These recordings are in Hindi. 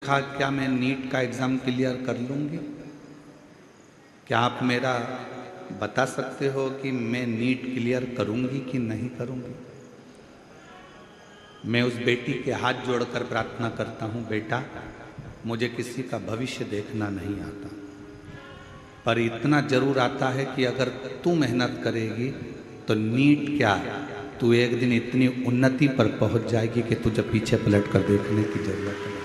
था क्या मैं नीट का एग्ज़ाम क्लियर कर लूँगी? क्या आप मेरा बता सकते हो कि मैं नीट क्लियर करूँगी कि नहीं करूँगी? मैं उस बेटी के हाथ जोड़कर प्रार्थना करता हूँ, बेटा मुझे किसी का भविष्य देखना नहीं आता, पर इतना जरूर आता है कि अगर तू मेहनत करेगी तो नीट क्या, तू एक दिन इतनी उन्नति पर पहुंच जाएगी कि तुझे पीछे पलट कर देखने की जरूरत नहीं।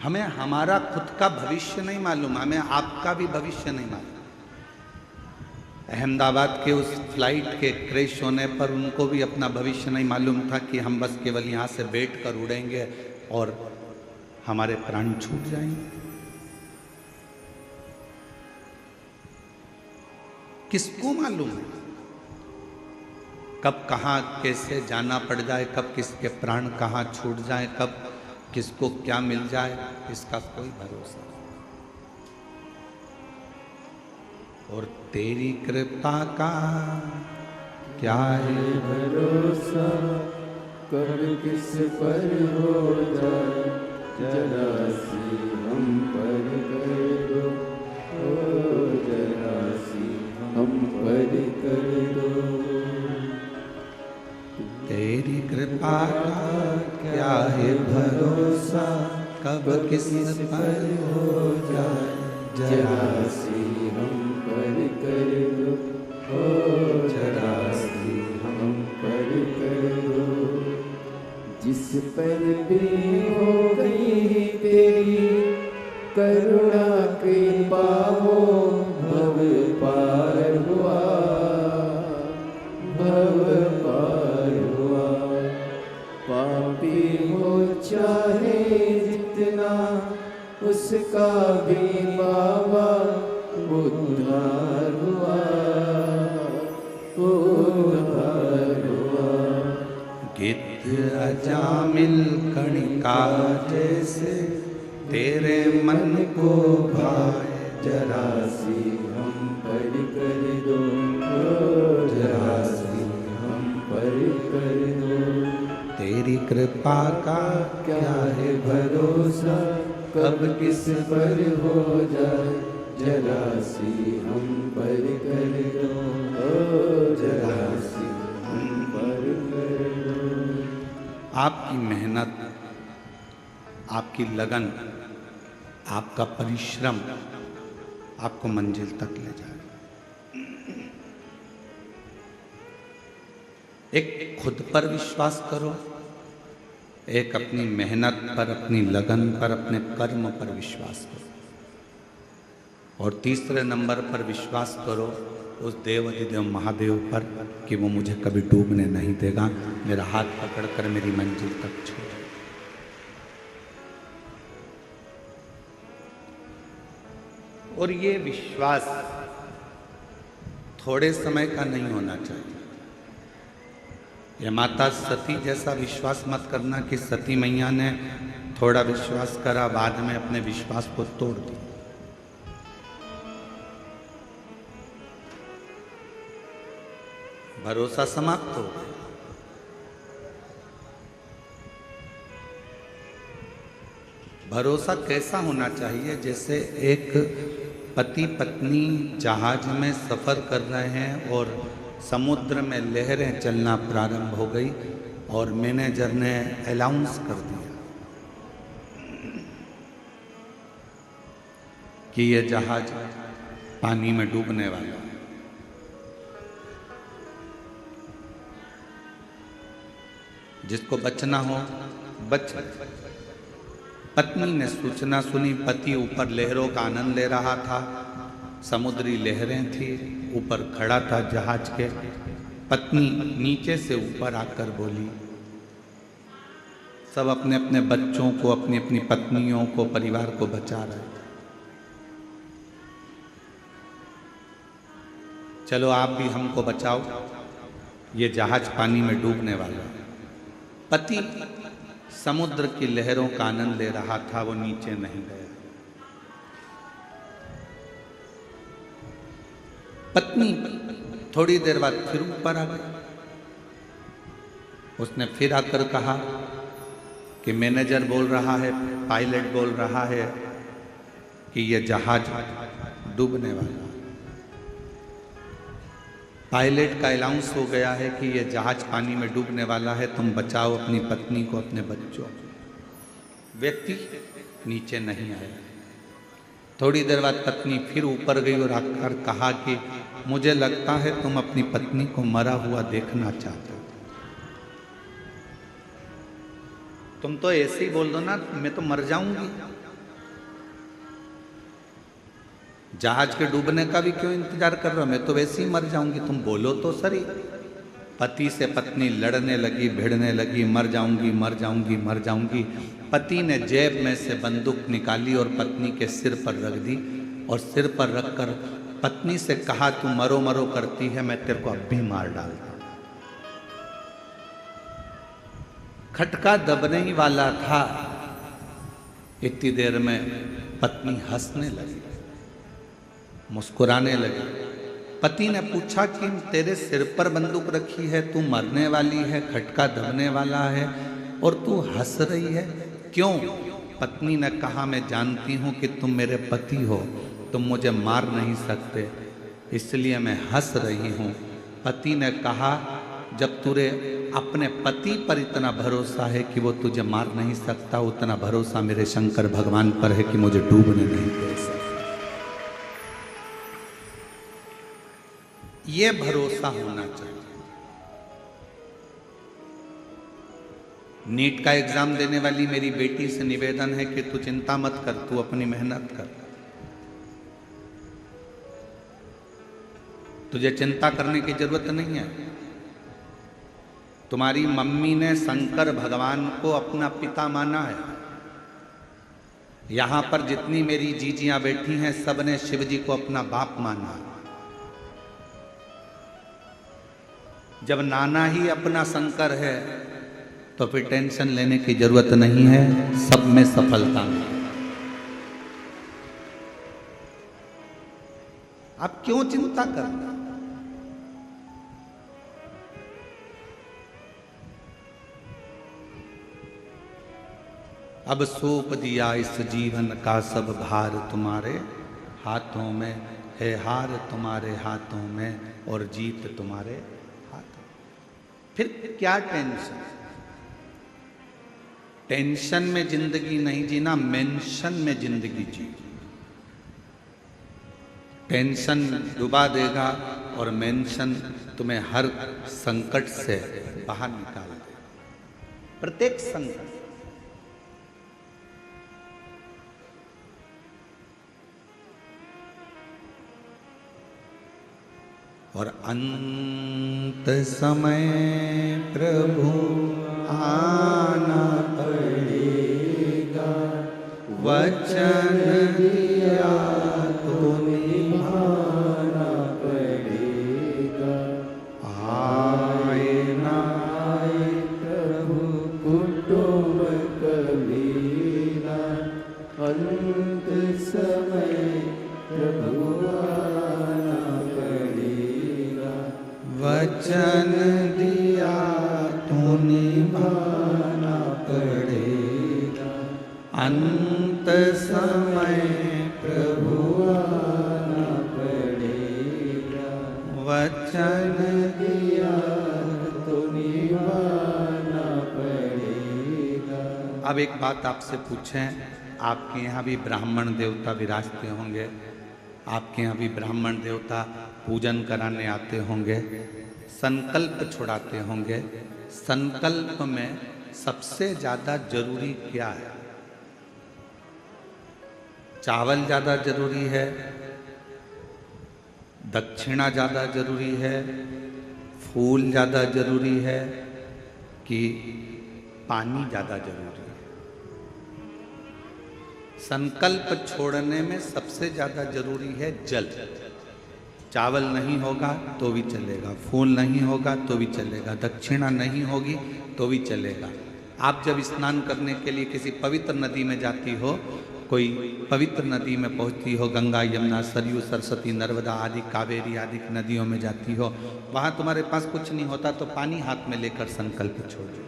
हमें हमारा खुद का भविष्य नहीं मालूम, हमें आपका भी भविष्य नहीं मालूम। अहमदाबाद के उस फ्लाइट के क्रैश होने पर उनको भी अपना भविष्य नहीं मालूम था कि हम बस केवल यहाँ से बैठकर उड़ेंगे और हमारे प्राण छूट जाएंगे। किसको मालूम है कब कहाँ कैसे जाना पड़ जाए, कब किसके प्राण कहाँ छूट जाए, कब किसको क्या मिल जाए, इसका कोई भरोसा नहीं। और तेरी कृपा का क्या है भरोसा, कब किस पर हो जाए, जरा सी हम पर कर दो, ओ जरा सी हम पर कर दो। तेरी कृपा का क्या है भरोसा, कब किस पर हो जाए, जरा सी हम पर कर दो, ओ जरा सी हम पर कर दो। जिस पर भी हो गई तेरी करुणा कृपा हो, भव पार हुआ, भव पार हुआ। पापी हो चाहे जितना, उसका भी बाबा उद्धार हुआ, उद्धार हुआ। गिद्ध अजामिल कणिका जैसे तेरे मन को भाए, जरा सी हम पर कर दो, ओ जरा सी हम पर कर दो। तेरी कृपा का क्या है भरोसा, कब किस पर हो जाए, जरा सी हम पर कर दो, ओ जरा सी हम पर कर दो। आपकी मेहनत, आपकी लगन, आपका परिश्रम आपको मंजिल तक ले जाए। एक खुद पर विश्वास करो, एक अपनी मेहनत पर, अपनी लगन पर, अपने कर्म पर विश्वास करो, और तीसरे नंबर पर विश्वास करो उस देवाधिदेव महादेव पर कि वो मुझे कभी डूबने नहीं देगा, मेरा हाथ पकड़कर मेरी मंजिल तक छोड़े। और ये विश्वास थोड़े समय का नहीं होना चाहिए। ये माता सती जैसा विश्वास मत करना कि सती मैया ने थोड़ा विश्वास करा, बाद में अपने विश्वास को तोड़ दिया। भरोसा समाप्त हो गया। भरोसा कैसा होना चाहिए? जैसे एक पति पत्नी जहाज में सफर कर रहे हैं और समुद्र में लहरें चलना प्रारंभ हो गई और मैनेजर ने अनाउंस कर दिया कि ये जहाज पानी में डूबने वाला है। जिसको बचना हो बच। पत्नी ने सूचना सुनी, पति ऊपर लहरों का आनंद ले रहा था, समुद्री लहरें थी, ऊपर खड़ा था जहाज के। पत्नी नीचे से ऊपर आकर बोली, सब अपने अपने बच्चों को, अपनी अपनी पत्नियों को, परिवार को बचा रहे, चलो आप भी हमको बचाओ, ये जहाज पानी में डूबने वाला है। पति समुद्र की लहरों का आनंद ले रहा था, वो नीचे नहीं गया। पत्नी थोड़ी देर बाद फिर ऊपर आ गई। उसने फिर आकर कहा कि मैनेजर बोल रहा है, पायलट बोल रहा है कि यह जहाज डूबने वाला है। पायलट का अनाउंस हो गया है कि यह जहाज पानी में डूबने वाला है, तुम बचाओ अपनी पत्नी को, अपने बच्चों। व्यक्ति नीचे नहीं आया। थोड़ी देर बाद पत्नी फिर ऊपर गई और आकर कहा कि मुझे लगता है तुम अपनी पत्नी को मरा हुआ देखना चाहते हो। तुम तो ऐसे ही बोल दो ना, मैं तो मर जाऊंगी। जहाज के डूबने का भी क्यों इंतजार कर रहे हो, मैं तो वैसे ही मर जाऊंगी, तुम बोलो तो सही। पति से पत्नी लड़ने लगी, भिड़ने लगी, मर जाऊंगी मर जाऊंगी मर जाऊंगी। पति ने जेब में से बंदूक निकाली और पत्नी के सिर पर रख दी और सिर पर रखकर पत्नी से कहा, तू मरो मरो करती है, मैं तेरे को अब भी मार डालता। खटका दबने ही वाला था, इतनी देर में पत्नी हंसने लगी, मुस्कुराने लगी। पति ने पूछा कि तेरे सिर पर बंदूक रखी है, तू मरने वाली है, खटका दबने वाला है और तू हंस रही है, क्यों? पत्नी ने कहा, मैं जानती हूं कि तुम मेरे पति हो, तुम मुझे मार नहीं सकते, इसलिए मैं हंस रही हूं। पति ने कहा, जब तुझे अपने पति पर इतना भरोसा है कि वो तुझे मार नहीं सकता, उतना भरोसा मेरे शंकर भगवान पर है कि मुझे डूबने नहीं दे सकता। ये भरोसा होना चाहिए। नीट का एग्जाम देने वाली मेरी बेटी से निवेदन है कि तू चिंता मत कर, तू अपनी मेहनत कर। तुझे चिंता करने की जरूरत नहीं है। तुम्हारी मम्मी ने शंकर भगवान को अपना पिता माना है। यहां पर जितनी मेरी जीजियां बैठी हैं, सबने शिव जी को अपना बाप माना है। जब नाना ही अपना शंकर है तो फिर टेंशन लेने की जरूरत नहीं है, सब में सफलता मिलेगी। आप क्यों चिंता करना? अब सौंप दिया इस जीवन का सब भार तुम्हारे हाथों में है, हार तुम्हारे हाथों में और जीत तुम्हारे हाथों। फिर क्या टेंशन? टेंशन में जिंदगी नहीं जीना, मेंशन में जिंदगी जी। टेंशन डुबा देगा और मेंशन तुम्हें हर संकट से बाहर निकाल देगा। प्रत्येक संकट। और अंत समय प्रभु आना पड़ेगा, वचन दिया तो निभाना पड़ेगा। आए ना आए प्रभु कुटुंब कबीरा, अंत समय प्रभु आना पड़ेगा। वचन दिया तो निभाना पड़ेगा, अंत समय प्रभु आना पड़ेगा। वचन दिया तो निभाना पड़ेगा। अब एक बात आपसे पूछें, आपके यहाँ भी ब्राह्मण देवता विराजते होंगे, आपके यहाँ भी ब्राह्मण देवता पूजन कराने आते होंगे, संकल्प छुड़ाते होंगे। संकल्प में सबसे ज्यादा जरूरी क्या है? चावल ज्यादा जरूरी है, दक्षिणा ज्यादा जरूरी है, फूल ज्यादा जरूरी है कि पानी ज्यादा जरूरी है? संकल्प छोड़ने में सबसे ज्यादा जरूरी है जल। चावल नहीं होगा तो भी चलेगा, फूल नहीं होगा तो भी चलेगा, दक्षिणा नहीं होगी तो भी चलेगा। आप जब स्नान करने के लिए किसी पवित्र नदी में जाती हो कोई पवित्र नदी में पहुंचती हो, गंगा, यमुना, सरयू, सरस्वती, नर्मदा आदि, कावेरी आदि नदियों में जाती हो, वहां तुम्हारे पास कुछ नहीं होता तो पानी हाथ में लेकर संकल्प छोड़ दो।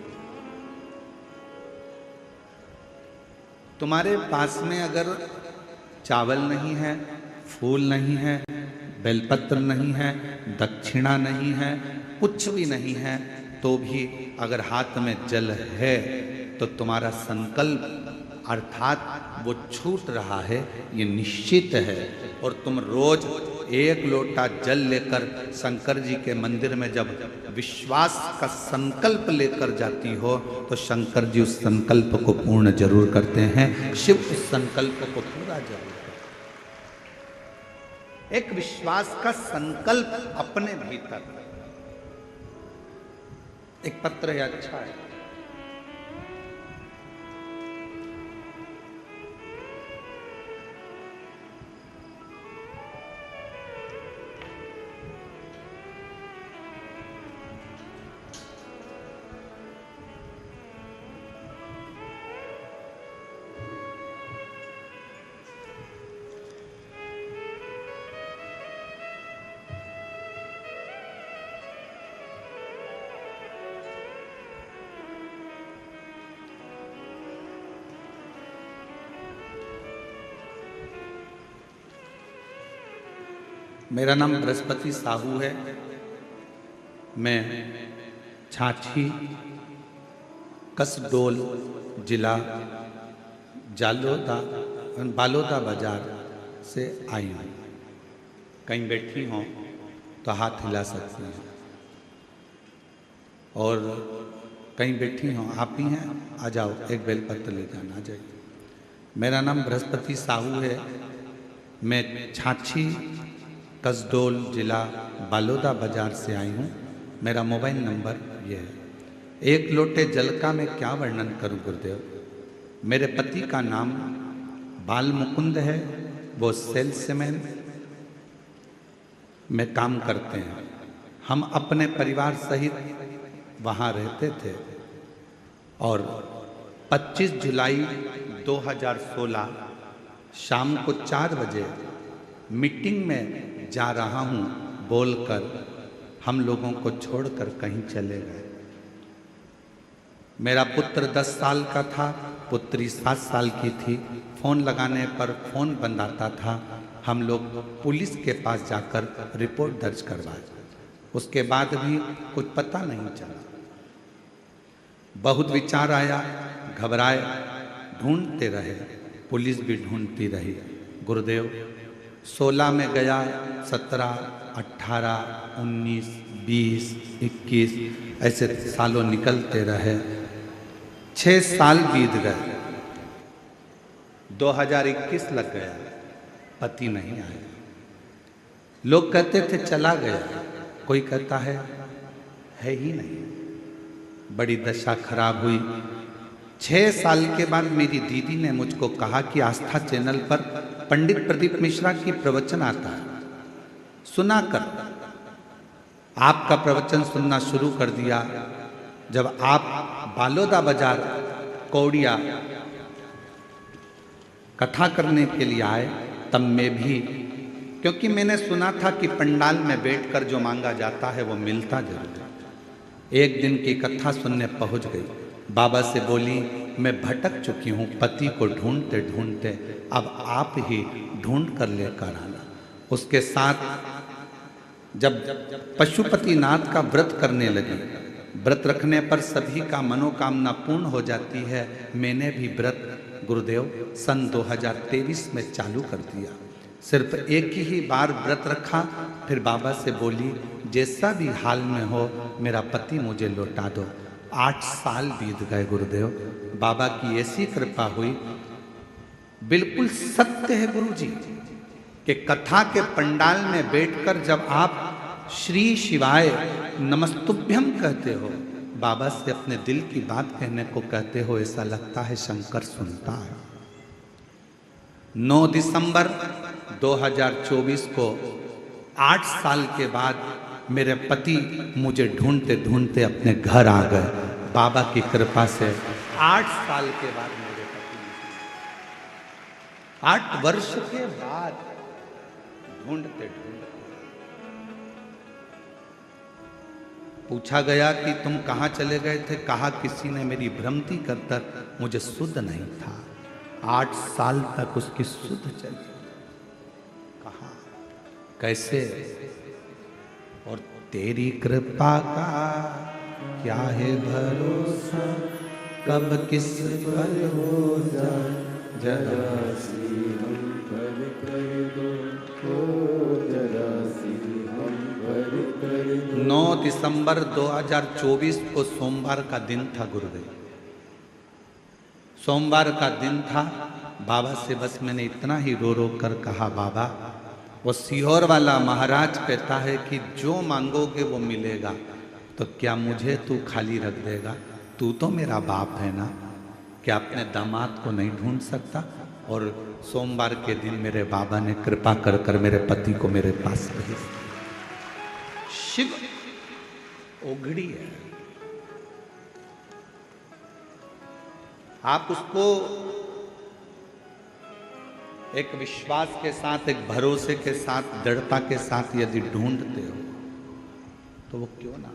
तुम्हारे पास में अगर चावल नहीं है, फूल नहीं है, बेलपत्र नहीं है, दक्षिणा नहीं है, कुछ भी नहीं है, तो भी अगर हाथ में जल है तो तुम्हारा संकल्प अर्थात वो छूट रहा है, ये निश्चित है। और तुम रोज 1 लोटा जल लेकर शंकर जी के मंदिर में जब विश्वास का संकल्प लेकर जाती हो तो शंकर जी उस संकल्प को पूर्ण जरूर करते हैं, शिव उस संकल्प को पूरा जरूर करते हैं। एक विश्वास का संकल्प अपने भीतर। एक पत्र है, अच्छा है, मेरा नाम बृहस्पति साहू है। मैं छाछी कसडोल जिला बालोदा बाजार से आई हूँ। कहीं बैठी हों तो हाथ हिला सकती हैं, और कहीं बैठी हों, आप ही हैं, आ जाओ, एक बेलपत्र ले जाना, आ जाइए। मेरा नाम बृहस्पति साहू है। मैं छाछी कसडोल जिला बालोदा बाजार से आई हूँ। मेरा मोबाइल नंबर ये है। 1 लोटे जल का मैं क्या वर्णन करूँ गुरुदेव। मेरे पति का नाम बाल मुकुंद है, वो सेल्समैन में काम करते हैं। हम अपने परिवार सहित वहाँ रहते थे, और 25 जुलाई 2016 शाम को 4 बजे मीटिंग में जा रहा हूँ बोलकर हम लोगों को छोड़कर कहीं चले गए। मेरा पुत्र 10 साल का था, पुत्री 7 साल की थी। फोन लगाने पर फोन बंद आता था। हम लोग पुलिस के पास जाकर रिपोर्ट दर्ज करवाए, उसके बाद भी कुछ पता नहीं चला। बहुत विचार आया, घबराए, ढूंढते रहे, पुलिस भी ढूंढती रही। गुरुदेव 16 में गया, 17, 18, 19, 20, 21 ऐसे सालों निकलते रहे। 6 साल बीत गए, 2021 लग गया, पति नहीं आया। लोग कहते थे चला गया, कोई कहता है ही नहीं। बड़ी दशा खराब हुई। 6 साल के बाद मेरी दीदी ने मुझको कहा कि आस्था चैनल पर पंडित प्रदीप मिश्रा की प्रवचन आता है, सुना कर। आपका प्रवचन सुनना शुरू कर दिया। जब आप बालोदा बाजार कौड़िया कथा करने के लिए आए, तब मैं भी, क्योंकि मैंने सुना था कि पंडाल में बैठकर जो मांगा जाता है वो मिलता जरूर है। एक दिन की कथा सुनने पहुंच गई। बाबा से बोली, मैं भटक चुकी हूँ, पति को ढूंढते ढूंढते, अब आप ही ढूंढ कर लेकर आना। उसके साथ जब पशुपतिनाथ का व्रत करने लगी, व्रत रखने पर सभी का मनोकामना पूर्ण हो जाती है। मैंने भी व्रत गुरुदेव सन 2023 में चालू कर दिया। सिर्फ एक ही बार व्रत रखा, फिर बाबा से बोली, जैसा भी हाल में हो मेरा पति मुझे लौटा दो। 8 साल बीत गए गुरुदेव। बाबा की ऐसी कृपा हुई। बिल्कुल सत्य है गुरुजी कि कथा के पंडाल में बैठकर जब आप श्री शिवाय नमस्तुभ्यम कहते हो, बाबा से अपने दिल की बात कहने को कहते हो, ऐसा लगता है शंकर सुनता है। 9 दिसंबर 2024 को 8 साल के बाद मेरे पति मुझे ढूंढते ढूंढते अपने घर आ गए। बाबा की कृपा से 8 साल के बाद मेरे पति। 8 वर्ष के बाद ढूंढते ढूंढते पूछा गया कि तुम कहाँ चले गए थे? कहा किसी ने मेरी भ्रमति कर तक मुझे सुध नहीं था। 8 साल तक उसकी सुध चली। कहा कैसे? और तेरी कृपा का क्या है भरोसा, कब किस पर हो जाए जरा सी हम पर कर दो, जरा सी हम पर कर दो। 9 दिसंबर 2024 को सोमवार का दिन था गुरुदेव। सोमवार का दिन था। बाबा से बस मैंने इतना ही रो रो कर कहा, बाबा वो सीहोर वाला महाराज कहता है कि जो मांगोगे वो मिलेगा, तो क्या मुझे तू खाली रख देगा? तू तो मेरा बाप है ना, क्या अपने दामाद को नहीं ढूंढ सकता? और सोमवार के दिन मेरे बाबा ने कृपा कर कर मेरे पति को मेरे पास भेज। शिव ओघड़ी है। आप उसको एक विश्वास के साथ, एक भरोसे के साथ, दृढ़ता के साथ यदि ढूंढते हो तो वो क्यों ना।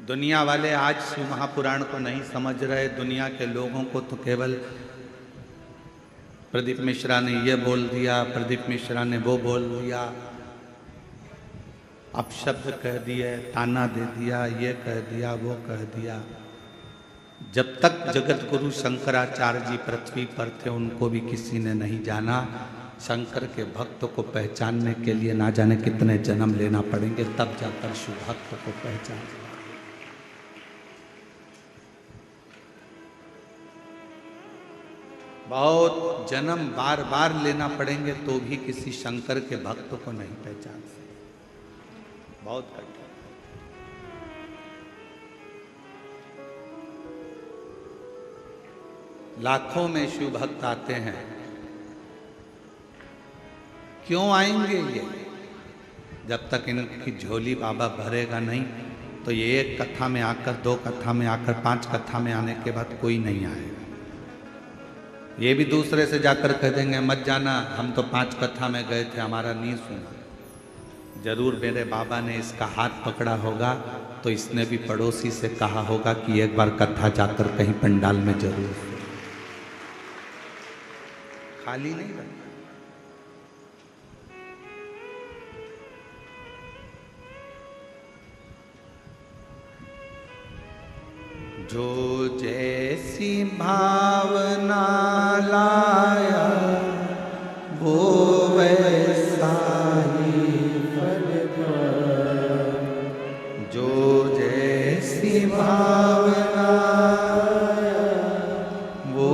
दुनिया वाले आज शिव महापुराण को नहीं समझ रहे। दुनिया के लोगों को तो केवल प्रदीप मिश्रा ने ये बोल दिया, प्रदीप मिश्रा ने वो बोल दिया, अपशब्द कह दिए, ताना दे दिया, ये कह दिया, वो कह दिया। जब तक जगत गुरु शंकराचार्य जी पृथ्वी पर थे उनको भी किसी ने नहीं जाना। शंकर के भक्त को पहचानने के लिए ना जाने कितने जन्म लेना पड़ेंगे, तब जाकर शिव भक्त को पहचान। बहुत जन्म बार बार लेना पड़ेंगे तो भी किसी शंकर के भक्त को नहीं पहचान सकते। बहुत कठिन। लाखों में शिव भक्त आते हैं। क्यों आएंगे ये? जब तक इनकी झोली बाबा भरेगा नहीं, तो ये एक कथा में आकर, 2 कथा में आकर, 5 कथा में आने के बाद कोई नहीं आएगा। ये भी दूसरे से जाकर कह देंगे मत जाना, हम तो 5 कथा में गए थे, हमारा नहीं सुना। जरूर मेरे बाबा ने इसका हाथ पकड़ा होगा तो इसने भी पड़ोसी से कहा होगा कि एक बार कथा जाकर कहीं पंडाल में जरूर। खाली नहीं रहना। जो जैसी भावना लाया वो वैसा ही फल पाया। जो जैसी भावना वो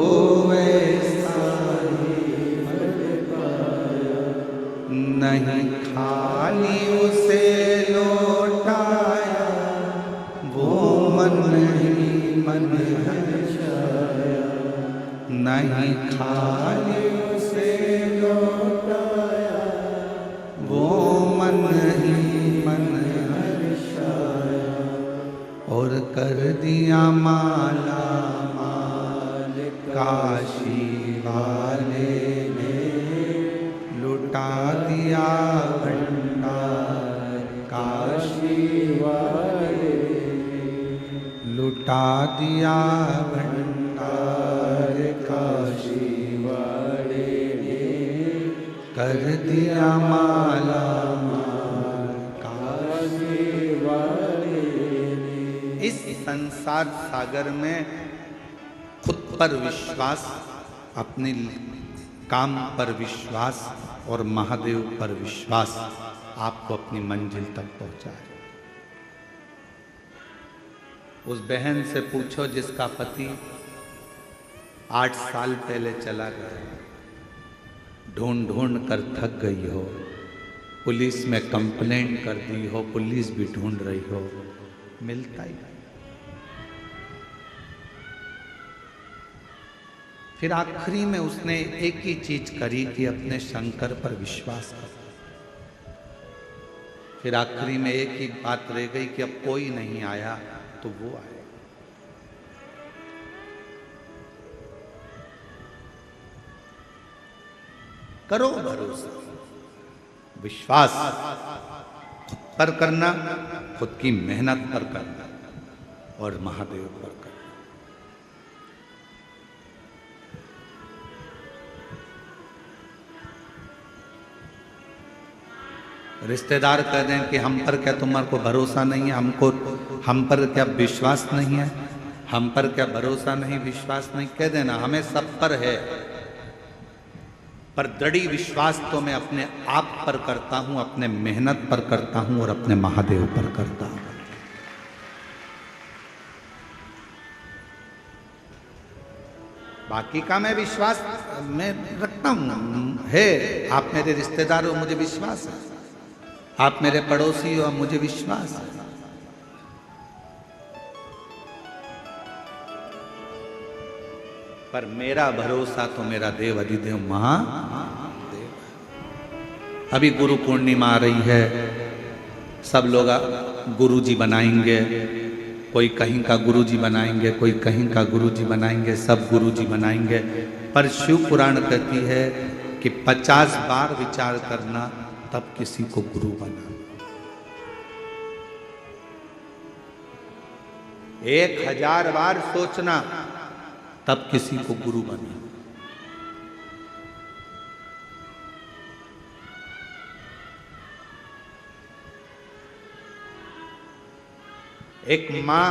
वैसा ही फल पाया। नहीं खाली उसे लौटाया वो मन मन हर्षाया। नहीं खाली उसे लौटाया वो मन ही मन हर्षाया। और कर दिया माला माल काशी वाले ने, लुटा दिया भंडार काशी वाले, लुटा दिया भंडार काशी वाले ने, कर दिया माला माल काशी वाले ने। इस संसार सागर में खुद पर विश्वास, अपने काम पर विश्वास और महादेव पर विश्वास आपको अपनी मंजिल तक पहुंचाए। उस बहन से पूछो जिसका पति 8 साल पहले चला गया, ढूंढ ढूंढ कर थक गई हो, पुलिस में कंप्लेंट कर दी हो, पुलिस भी ढूंढ रही हो, मिलता ही नहीं। फिर आखिरी में उसने एक ही चीज करी कि अपने शंकर पर विश्वास कर। फिर आखिरी में एक ही बात रह गई कि अब कोई नहीं आया तो वो आए। करो भरोसा। विश्वास खुद पर करना, खुद की मेहनत पर करना और महादेव पर करना। रिश्तेदार कह दें कि हम पर क्या तुम्हारे को भरोसा नहीं है, हम पर क्या विश्वास नहीं है, हम पर क्या भरोसा नहीं, विश्वास नहीं, कह देना, हमें सब पर है, पर दृढ़ विश्वास तो मैं अपने आप पर करता हूं, अपने मेहनत पर करता हूं और अपने महादेव पर करता हूं। बाकी का मैं विश्वास मैं रखता हूं है। आप मेरे रिश्तेदार हो, मुझे विश्वास है, आप मेरे पड़ोसी हो, मुझे विश्वास है। पर मेरा भरोसा तो मेरा देव अधिदेव महादेव। अभी गुरु पूर्णिमा आ रही है, सब लोग गुरु जी बनाएंगे, कोई कहीं का गुरु जी बनाएंगे, कोई कहीं का गुरु जी बनाएंगे, सब गुरु जी बनाएंगे। पर शिव पुराण कहती है कि 50 बार विचार करना तब किसी को गुरु बनाना। 1000 बार सोचना तब किसी को गुरु बनाना। एक मां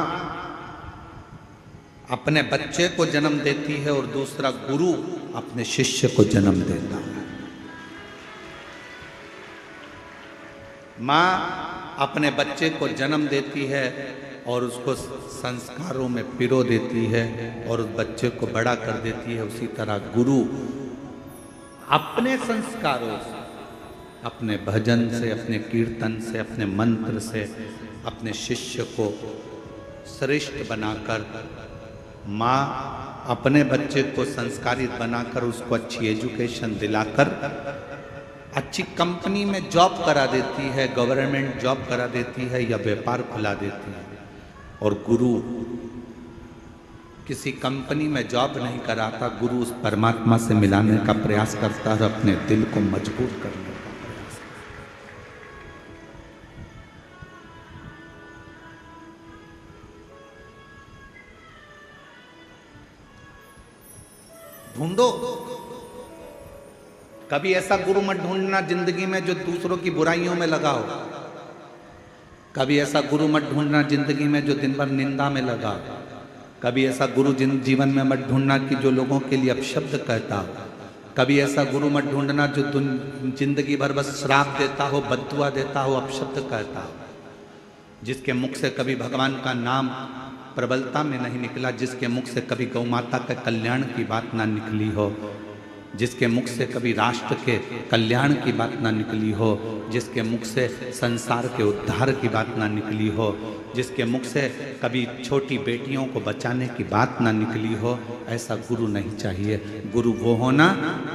अपने बच्चे को जन्म देती है और दूसरा गुरु अपने शिष्य को जन्म देता है। मां अपने बच्चे को जन्म देती है और उसको संस्कारों में पिरो देती है और उस बच्चे को बड़ा कर देती है। उसी तरह गुरु अपने संस्कारों से, अपने भजन से, अपने कीर्तन से, अपने मंत्र से अपने शिष्य को श्रेष्ठ बनाकर, माँ अपने बच्चे को संस्कारित बनाकर उसको अच्छी एजुकेशन दिलाकर अच्छी कंपनी में जॉब करा देती है, गवर्नमेंट जॉब करा देती है या व्यापार खुला देती है। और गुरु किसी कंपनी में जॉब नहीं कराता, गुरु उस परमात्मा से मिलाने का प्रयास करता है, अपने दिल को मजबूत करने का प्रयास करता है। ढूंढो, कभी ऐसा गुरु मत ढूंढना जिंदगी में जो दूसरों की बुराइयों में लगा हो। कभी ऐसा गुरु मत ढूंढना जिंदगी में जो दिन भर निंदा में लगा हो। कभी ऐसा गुरु जीवन में मत ढूंढना कि जो लोगों के लिए अपशब्द कहता हो। कभी ऐसा गुरु मत ढूंढना जो जिंदगी भर बस श्राप देता हो, बद्दुआ देता हो, अपशब्द कहता हो। जिसके मुख से कभी भगवान का नाम प्रबलता में नहीं निकला, जिसके मुख से कभी गौ माता के कल्याण की बात ना निकली हो, जिसके मुख से कभी राष्ट्र के कल्याण की बात ना निकली हो, जिसके मुख से संसार के उद्धार की बात ना निकली हो, जिसके मुख से कभी छोटी बेटियों को बचाने की बात ना निकली हो, ऐसा गुरु नहीं चाहिए। गुरु वो होना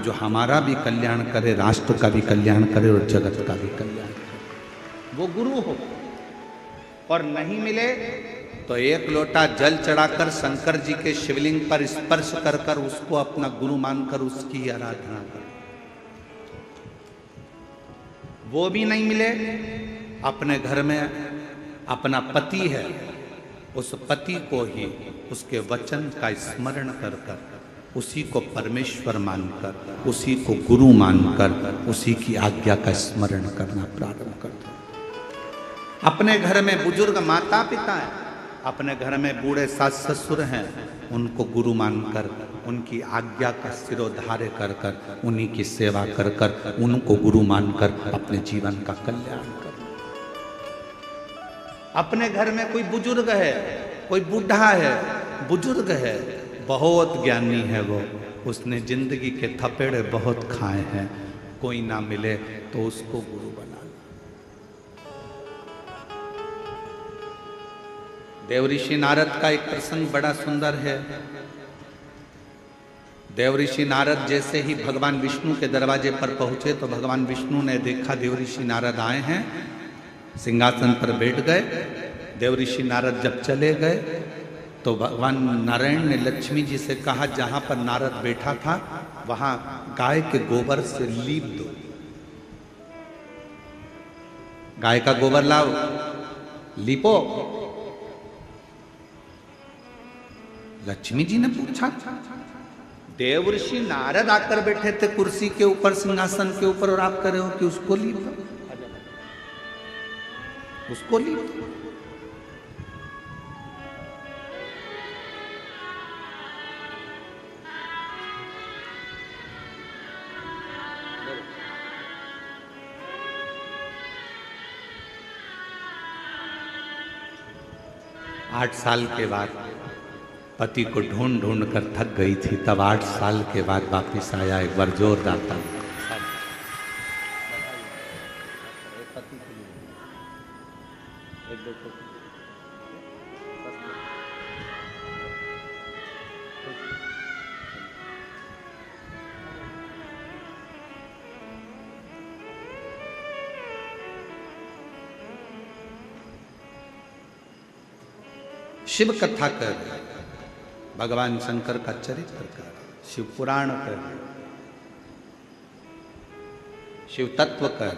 जो हमारा भी कल्याण करे, राष्ट्र का भी कल्याण करे और जगत का भी कल्याण करे, वो गुरु हो। और नहीं मिले तो 1 लोटा जल चढ़ाकर शंकर जी के शिवलिंग पर स्पर्श कर कर उसको अपना गुरु मानकर उसकी आराधना कर। वो भी नहीं मिले, अपने घर में अपना पति है, उस पति को ही उसके वचन का स्मरण कर कर उसी को परमेश्वर मानकर, उसी को गुरु मानकर, उसी की आज्ञा का स्मरण करना प्रारंभ कर दो। अपने घर में बुजुर्ग माता पिता हैं, अपने घर में बूढ़े सास ससुर हैं, उनको गुरु मानकर उनकी आज्ञा का सिरोधार्य कर कर, उन्हीं की सेवा कर कर, उनको गुरु मानकर अपने जीवन का कल्याण कर। अपने घर में कोई बुजुर्ग है, कोई बूढ़ा है, बुजुर्ग है, बहुत ज्ञानी है, वो उसने जिंदगी के थपेड़े बहुत खाए हैं, कोई ना मिले तो उसको गुरु बना। देवऋषि नारद का एक प्रसंग बड़ा सुंदर है। देवऋषि नारद जैसे ही भगवान विष्णु के दरवाजे पर पहुंचे तो भगवान विष्णु ने देखा देवऋषि नारद आए हैं, सिंहासन पर बैठ गए। देवऋषि नारद जब चले गए तो भगवान नारायण ने लक्ष्मी जी से कहा, जहाँ पर नारद बैठा था वहाँ गाय के गोबर से लीप दो। गाय का गोबर लाओ, लीपो। लक्ष्मी जी ने पूछा, देवर्षि नारद आकर बैठे थे कुर्सी के ऊपर, सिंहासन के ऊपर, और आप कह रहे हो कि उसको लीप दो, उसको लीप दो। 8 साल के बाद पति को ढूंढ ढूंढ कर थक गई थी, तब 8 साल के बाद वापिस आया एक बार जोरदार था। 'शिव कथा कर, भगवान शंकर का चरित्र कर, शिव पुराण कर, शिव तत्व कर।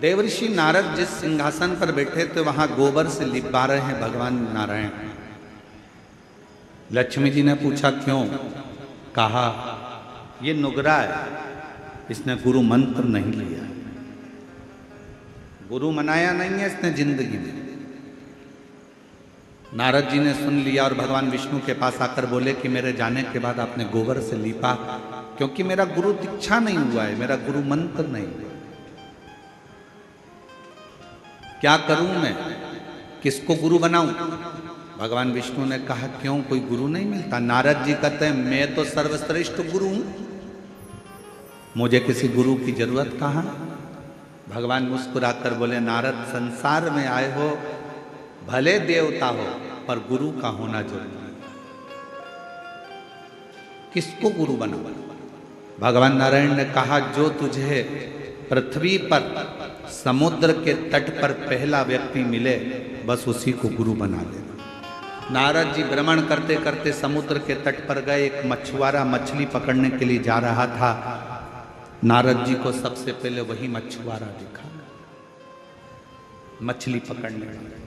देवर्षि नारद जिस सिंहासन पर बैठे थे वहां गोबर से लिपा रहे हैं भगवान नारायण। लक्ष्मी जी ने पूछा क्यों? कहा ये नुगरा है, इसने गुरु मंत्र नहीं लिया, गुरु मनाया नहीं है इसने जिंदगी में। नारद जी ने सुन लिया और भगवान विष्णु के पास आकर बोले कि मेरे जाने के बाद आपने गोबर से लीपा, क्योंकि मेरा गुरु दीक्षा नहीं हुआ है, मेरा गुरु मंत्र नहीं हुआ। क्या करूं मैं, किसको गुरु बनाऊं? भगवान विष्णु ने कहा क्यों, कोई गुरु नहीं मिलता? नारद जी कहते हैं मैं तो सर्वश्रेष्ठ गुरु हूं, मुझे किसी गुरु की जरूरत कहां। भगवान मुस्कुराकर बोले नारद, संसार में आए हो, भले देवता हो, पर गुरु का होना जरूरी है। किसको गुरु बनाओ? भगवान नारायण ने कहा जो तुझे पृथ्वी पर समुद्र के तट पर पहला व्यक्ति मिले, बस उसी को गुरु बना लेना। नारद जी भ्रमण करते करते समुद्र के तट पर गए। एक मछुआरा मछली पकड़ने के लिए जा रहा था। नारद जी को सबसे पहले वही मछुआरा दिखा, मछली पकड़ने वाला।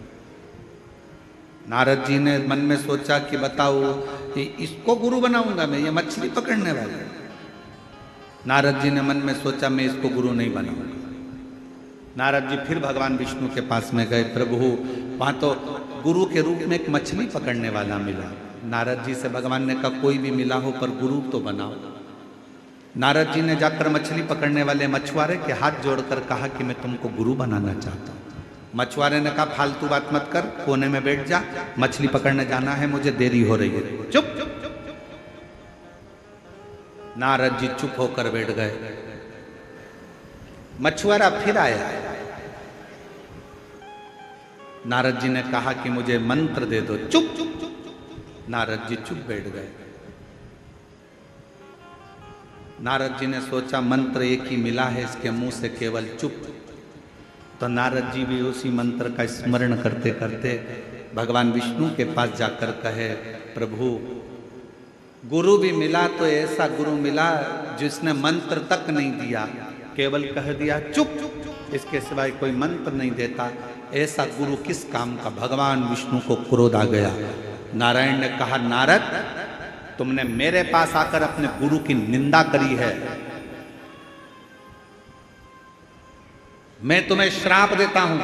नारद जी ने मन में सोचा कि बताओ कि इसको गुरु बनाऊंगा मैं, ये मछली पकड़ने वाला। नारद जी ने मन में सोचा मैं इसको गुरु नहीं बनाऊंगा। नारद जी फिर भगवान विष्णु के पास में गए। प्रभु, वहां तो गुरु के रूप में एक मछली पकड़ने वाला मिला। नारद जी से भगवान ने कहा कोई भी मिला हो पर गुरु तो बनाओ। नारद जी ने जाकर मछली पकड़ने वाले मछुआरे के हाथ जोड़कर कहा कि मैं तुमको गुरु बनाना चाहता हूं। मछुआरे ने कहा फालतू बात मत कर, कोने में बैठ जा, मछली पकड़ने जाना है, मुझे देरी हो रही है। चुप। नारद जी चुप होकर बैठ गए। मछुआरा फिर आया। नारद जी ने कहा कि मुझे मंत्र दे दो। चुप। नारद जी चुप बैठ गए। नारद जी ने सोचा मंत्र एक ही मिला है, इसके मुंह से केवल चुप। तो नारद जी भी उसी मंत्र का स्मरण करते करते भगवान विष्णु के पास जाकर कहे प्रभु, गुरु भी मिला तो ऐसा गुरु मिला जिसने मंत्र तक नहीं दिया, केवल कह दिया चुप, इसके सिवाय कोई मंत्र नहीं देता। ऐसा गुरु किस काम का? भगवान विष्णु को क्रोध आ गया। नारायण ने कहा नारद, तुमने मेरे पास आकर अपने गुरु की निंदा करी है, मैं तुम्हें श्राप देता हूं,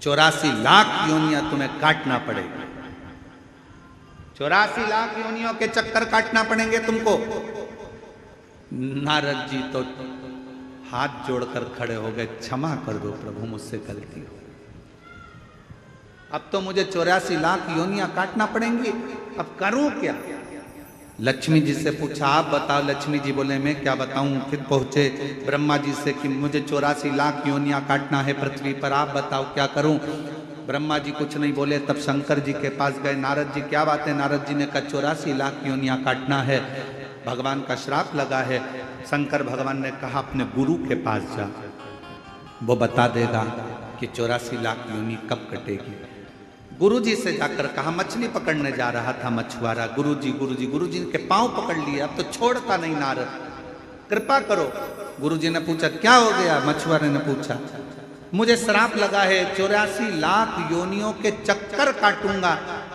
84 लाख योनियां तुम्हें काटना पड़ेगी। 84 लाख योनियों के चक्कर काटना पड़ेंगे तुमको। नारद जी तो हाथ जोड़कर खड़े हो गए, क्षमा कर दो प्रभु, मुझसे गलती हो, अब तो मुझे 84 लाख योनियां काटना पड़ेंगी, अब करूं क्या? लक्ष्मी जी से पूछा आप बताओ। लक्ष्मी जी बोले मैं क्या बताऊं। फिर पहुंचे ब्रह्मा जी से कि मुझे 84 लाख योनियां काटना है पृथ्वी पर, आप बताओ क्या करूं। ब्रह्मा जी कुछ नहीं बोले। तब शंकर जी के पास गए। नारद जी क्या बात है? नारद जी ने कहा 84 लाख योनियां काटना है, भगवान का श्राप लगा है। शंकर भगवान ने कहा अपने गुरु के पास जा। वो बता देगा कि 84 लाख योनि कब कटेगी। गुरुजी से जाकर कहा, मछली पकड़ने जा रहा था मछुआरा, गुरुजी के पांव पकड़ लिए, अब तो छोड़ता नहीं नारद, कृपा करो। गुरुजी ने पूछा क्या हो गया? मछुआरे ने पूछा, मुझे श्राप लगा है, 84 लाख योनियों के चक्कर काटूंगा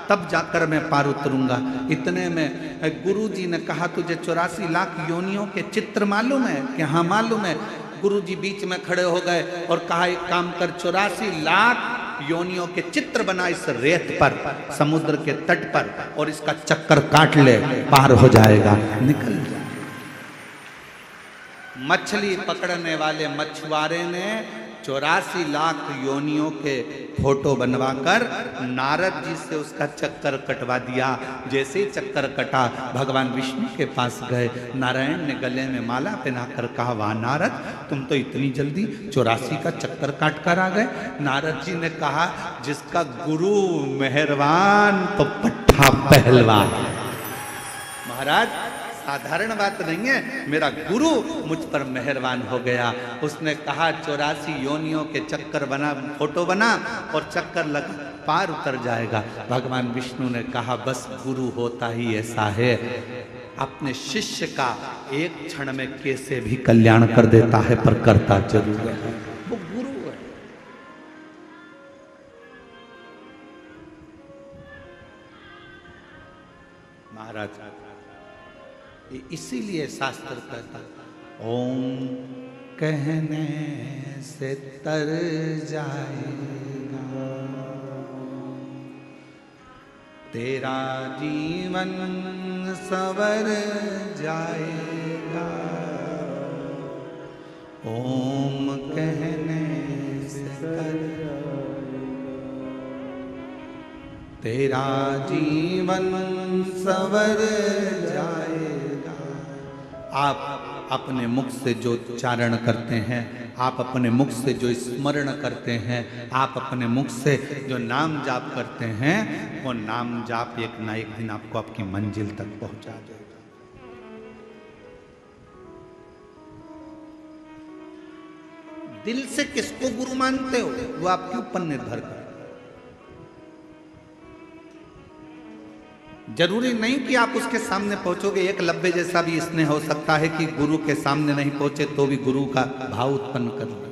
तब जाकर मैं पार उतरूंगा। इतने में गुरुजी ने कहा, तुझे 84 लाख योनियों के चित्र मालूम है? कि हाँ मालूम है। गुरुजी बीच में खड़े हो गए और कहा, एक काम कर, 84 लाख योनियों के चित्र बना इस रेत पर, समुद्र के तट पर, और इसका चक्कर काट ले, पार हो जाएगा, निकल जाए। मछली पकड़ने वाले मछुआरे ने 84 लाख योनियों के फोटो बनवाकर नारद जी से उसका चक्कर कटवा दिया। जैसे ही चक्कर कटा, भगवान विष्णु के पास गए, नारायण ने गले में माला पहनाकर कहा, वाह नारद, तुम तो इतनी जल्दी 84 का चक्कर काट कर आ गए। नारद जी ने कहा, जिसका गुरु मेहरबान तो पट्ठा पहलवान। महाराज साधारण बात नहीं है, मेरा गुरु मुझ पर मेहरबान हो गया। उसने कहा 84 योनियों के चक्कर बना, फोटो बना और चक्कर लगा, पार उतर जाएगा। भगवान विष्णु ने कहा, बस गुरु होता ही ऐसा है, अपने शिष्य का एक क्षण में कैसे भी कल्याण कर देता है, पर करता जरूर है, वो गुरु है। महाराज इसीलिए शास्त्र कहता, ओम कहने से तर जाएगा तेरा जीवन संवर जाएगा। ओम कहने से तर तेरा जीवन संवर जाएगा। आप अपने मुख से जो उच्चारण करते हैं, आप अपने मुख से जो स्मरण करते हैं, आप अपने मुख से जो नाम जाप करते हैं, वो नाम जाप एक ना एक दिन आपको आपकी मंजिल तक पहुंचा देगा। दिल से किसको गुरु मानते हो वो आपके ऊपर निर्भर करता है। जरूरी नहीं कि आप उसके सामने पहुंचोगे। एक लब्बे जैसा भी इसने हो सकता है कि गुरु के सामने नहीं पहुंचे तो भी गुरु का भाव उत्पन्न कर ले।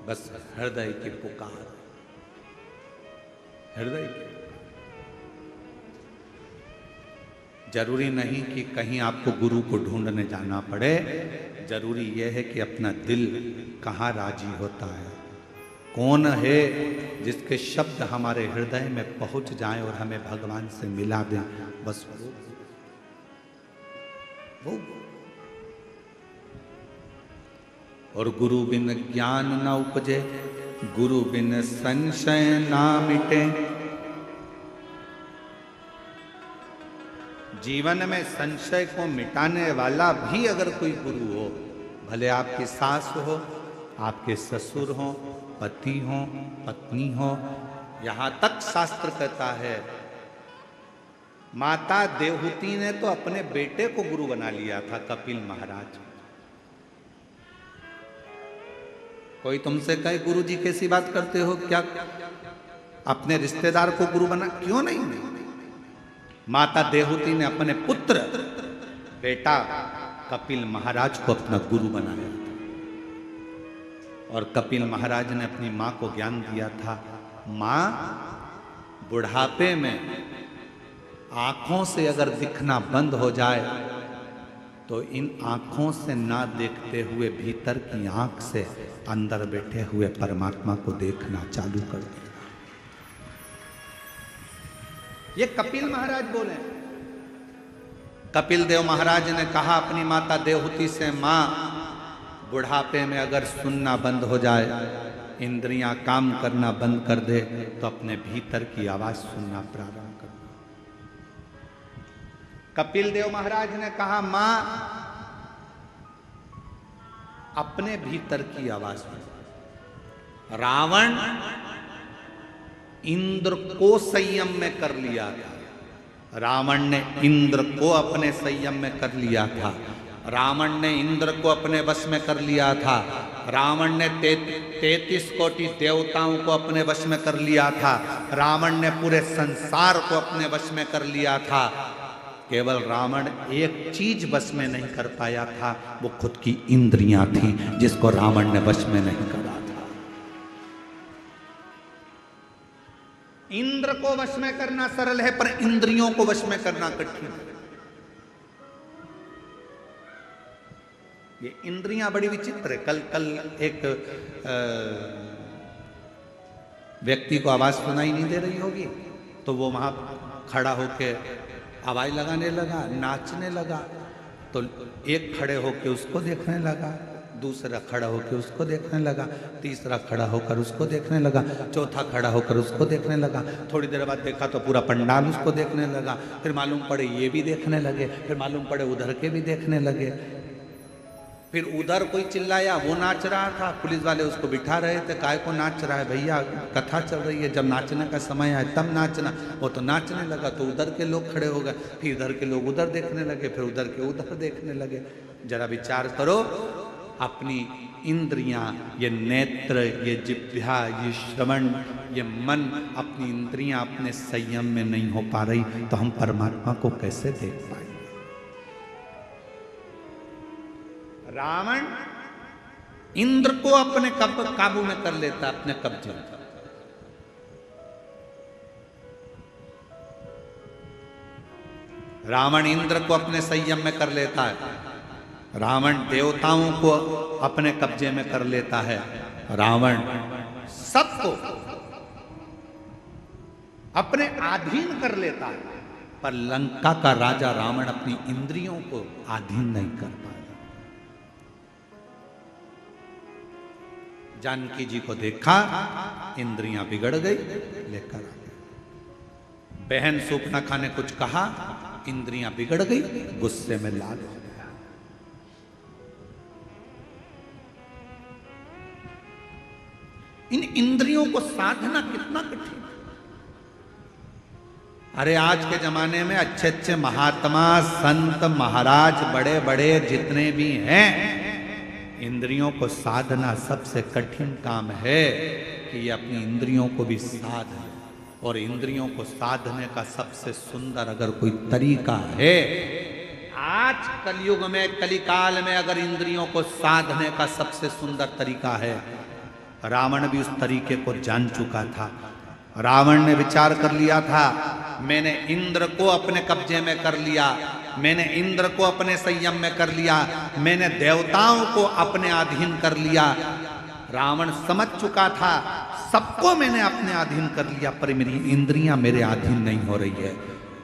बस हृदय की पुकार, हृदय की। जरूरी नहीं कि कहीं आपको गुरु को ढूंढने जाना पड़े। जरूरी यह है कि अपना दिल कहाँ राजी होता है, कौन है जिसके शब्द हमारे हृदय में पहुंच जाएं और हमें भगवान से मिला दें। बस वो। और गुरु बिन ज्ञान न उपजे, गुरु बिन संशय ना मिटे। जीवन में संशय को मिटाने वाला भी अगर कोई गुरु हो, भले आपकी सास हो, आपके ससुर हो, पति हो, पत्नी हो, यहां तक शास्त्र कहता है, माता देवहूति ने तो अपने बेटे को गुरु बना लिया था, कपिल महाराज। कोई तुमसे कहे गुरु जी कैसी बात करते हो, क्या अपने रिश्तेदार को गुरु बना? क्यों नहीं? माता देवहूति ने अपने पुत्र बेटा कपिल महाराज को अपना गुरु बनाया था। और कपिल महाराज ने अपनी मां को ज्ञान दिया था, मां बुढ़ापे में आंखों से अगर दिखना बंद हो जाए तो इन आंखों से ना देखते हुए भीतर की आंख से अंदर बैठे हुए परमात्मा को देखना चालू कर दे। ये कपिल महाराज बोले। कपिल देव महाराज ने कहा अपनी माता देवहूति से, मां बुढ़ापे में अगर सुनना बंद हो जाए, इंद्रियां काम करना बंद कर दे, तो अपने भीतर की आवाज सुनना प्रारंभ कर दे। कपिल देव महाराज ने कहा, मां अपने भीतर की आवाज सुन। रावण इंद्र को संयम में कर लिया था, रावण ने इंद्र को अपने संयम में कर लिया था, रावण ने इंद्र को अपने वश में कर लिया था, रावण ने 33 कोटि देवताओं को अपने वश में कर लिया था, रावण ने पूरे संसार को अपने वश में कर लिया था। केवल रावण एक चीज वश में नहीं कर पाया था, वो खुद की इंद्रियां थी, जिसको रावण ने वश में नहीं करा था। इंद्र को वश में करना सरल है, पर इंद्रियों को वश में करना कठिन है। ये इंद्रियां बड़ी विचित्र है। कल एक व्यक्ति को आवाज सुनाई नहीं दे रही होगी, तो वो वहां खड़ा होके आवाज लगाने लगा, नाचने लगा। तो एक खड़े होके उसको देखने लगा, दूसरा खड़ा होकर उसको देखने लगा, तीसरा खड़ा होकर उसको देखने लगा, चौथा खड़ा होकर उसको देखने लगा। थोड़ी देर बाद देखा तो पूरा पंडाल उसको देखने लगा। फिर मालूम पड़े ये भी देखने लगे, फिर मालूम पड़े उधर के भी देखने लगे। फिर उधर कोई चिल्लाया, वो नाच रहा था, पुलिस वाले उसको बिठा रहे थे, काय को नाच रहा है भैया, कथा चल रही है, जब नाचने का समय आए तब नाचना। वो तो नाचने लगा तो उधर के लोग खड़े हो गए, फिर इधर के लोग उधर देखने लगे, फिर उधर के उधर देखने लगे। जरा विचार करो, अपनी इंद्रियां, ये नेत्र, ये जिह्वा, ये श्रवण, ये मन, अपनी इंद्रियां अपने संयम में नहीं हो पा रही, तो हम परमात्मा को कैसे देख पाएंगे। रावण इंद्र को अपने काबू में कर लेता, अपने कब्जे में। रावण इंद्र को अपने संयम में कर लेता है, रावण देवताओं को अपने कब्जे में कर लेता है, रावण सबको अपने अधीन कर लेता है। पर लंका का राजा रावण अपनी इंद्रियों को अधीन नहीं कर पाया। जानकी जी को देखा, इंद्रियां बिगड़ गई, लेकर आ गए। बहन सूर्पनखा ने कुछ कहा, इंद्रियां बिगड़ गई, गुस्से में लाल हो गया। इन इंद्रियों को साधना कितना कठिन है। अरे आज के जमाने में अच्छे अच्छे महात्मा, संत, महाराज, बड़े बड़े जितने भी हैं, इंद्रियों को साधना सबसे कठिन काम है कि ये अपनी इंद्रियों को भी साध। और इंद्रियों को साधने का सबसे सुंदर अगर कोई तरीका है, आज कलयुग में, कलिकाल में अगर इंद्रियों को साधने का सबसे सुंदर तरीका है, रावण भी उस तरीके को जान चुका था। रावण ने विचार कर लिया था, मैंने इंद्र को अपने कब्जे में कर लिया, मैंने इंद्र को अपने संयम में कर लिया, मैंने देवताओं को अपने अधीन कर लिया। रावण समझ चुका था, सबको मैंने अपने अधीन कर लिया, पर मेरी इंद्रियां मेरे अधीन नहीं हो रही है।